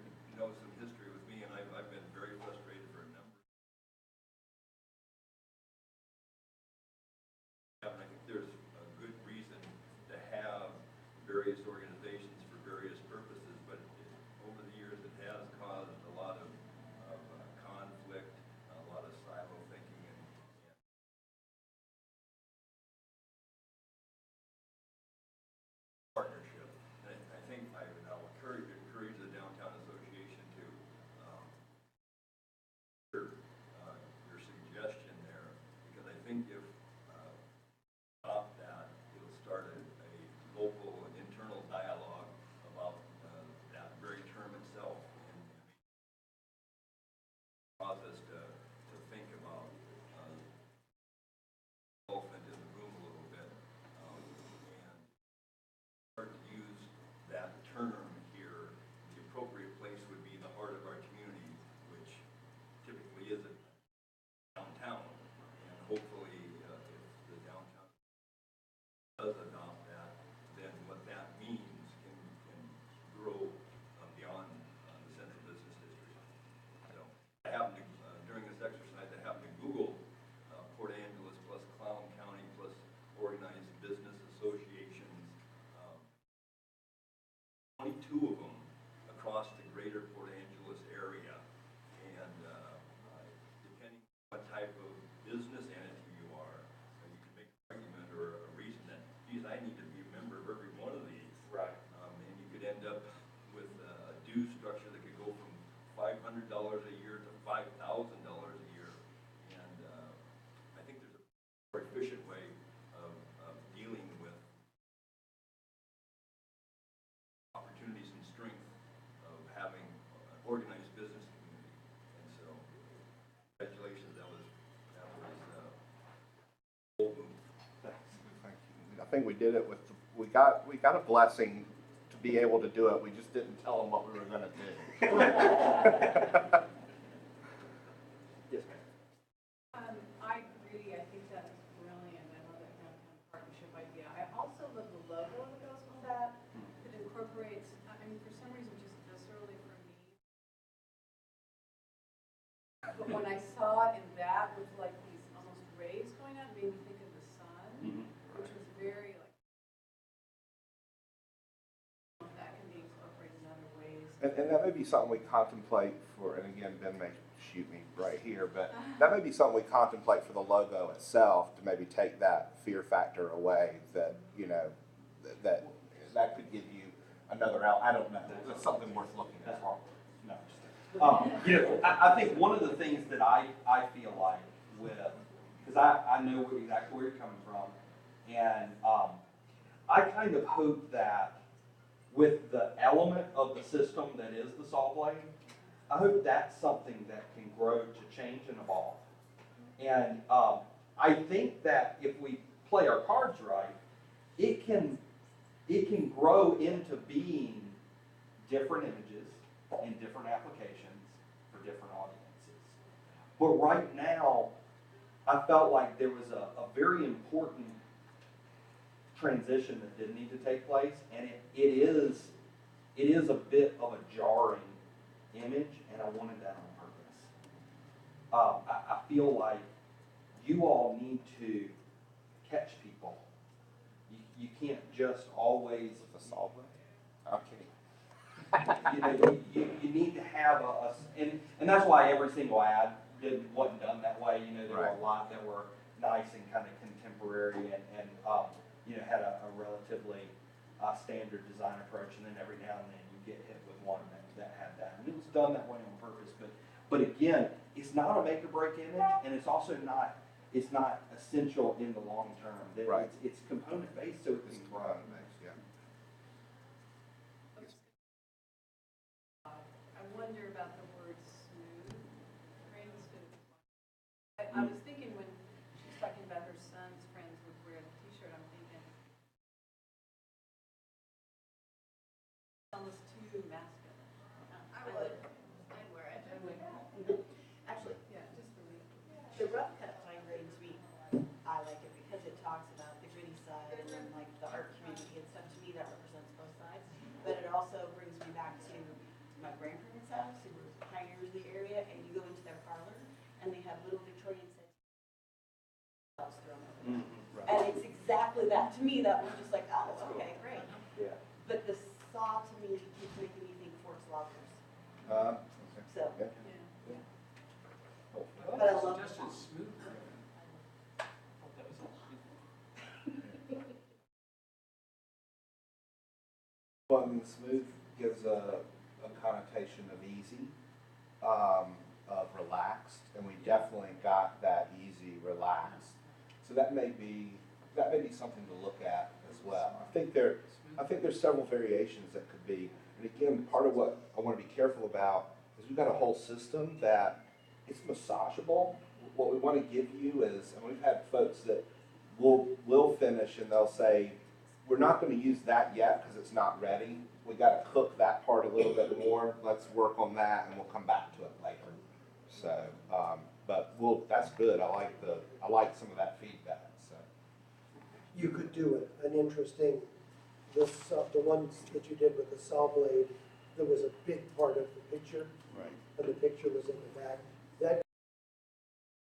bold move. Thank you. I think we did it with, we got a blessing to be able to do it. We just didn't tell them what we were gonna do. Yes, ma'am. I agree, I think that's brilliant, I love that downtown partnership idea. I also love the logo that goes with that, that incorporates, I mean, for some reason, just viscerally for me. But when I saw it in that with like these almost rays going out, it made me think of the sun, which was very like, that can be incorporated in other ways. And that may be something we contemplate for, and again, Ben may shoot me right here, but that may be something we contemplate for the logo itself to maybe take that fear factor away that, you know, that could give you another out. I don't know. That's something worth looking at. That's wrong. No. You know, I think one of the things that I feel like with, because I know exactly where you're coming from, and I kind of hope that with the element of the system that is the saw blade, I hope that's something that can grow to change and evolve. And I think that if we play our cards right, it can grow into being different images in different applications for different audiences. But right now, I felt like there was a very important transition that did need to take place, and it is a bit of a jarring image, and I wanted that on purpose. I feel like you all need to catch people. You can't just always Solve it. Okay. you know, you need to have and that's why every single ad wasn't done that way. You know, there were a lot that were nice and kind of contemporary and you know, had a relatively standard design approach, and then every now and then you get hit with one that had that. And it was done that way on purpose, but again, it's not a make or break image, and it's also not essential in the long term. Right. It's component based, so it can grow. Yeah. I wonder about the word smooth, right, instead of, I was thinking when she's talking about her son's friends would wear the t-shirt, I'm thinking, almost too masculine. I would, I'd wear it. I would, Actually, yeah, just for me. the rough cut fine grain suite, I like it because it talks about the gritty side and then like the art community and stuff. To me, that represents both sides. But it also brings me back to my grandparents' house, who were pioneers of the area, and you go into their parlor and they have little Victorian sets thrown over there. And it's exactly that. To me, that was just like, oh, okay, great. Yeah. But the saw to me keeps making me think Forks Loggers. Okay. So, Yeah. but I love the Suggestion saw. smooth. I thought that was interesting. One smooth gives a connotation of easy, of relaxed, and we definitely got that easy, relaxed. So that may be something to look at as well. I think there's several variations that could be. And again, part of what I want to be careful about is we've got a whole system that it's massagable. What we want to give you is, and we've had folks that will finish and they'll say, we're not going to use that yet because it's not ready. We got to cook that part a little bit more. Let's work on that, and we'll come back to it later. So, but that's good. I like some of that feedback. So, You could do an interesting, the ones that you did with the saw blade, there was a big part of the picture, right. and the picture was in the back.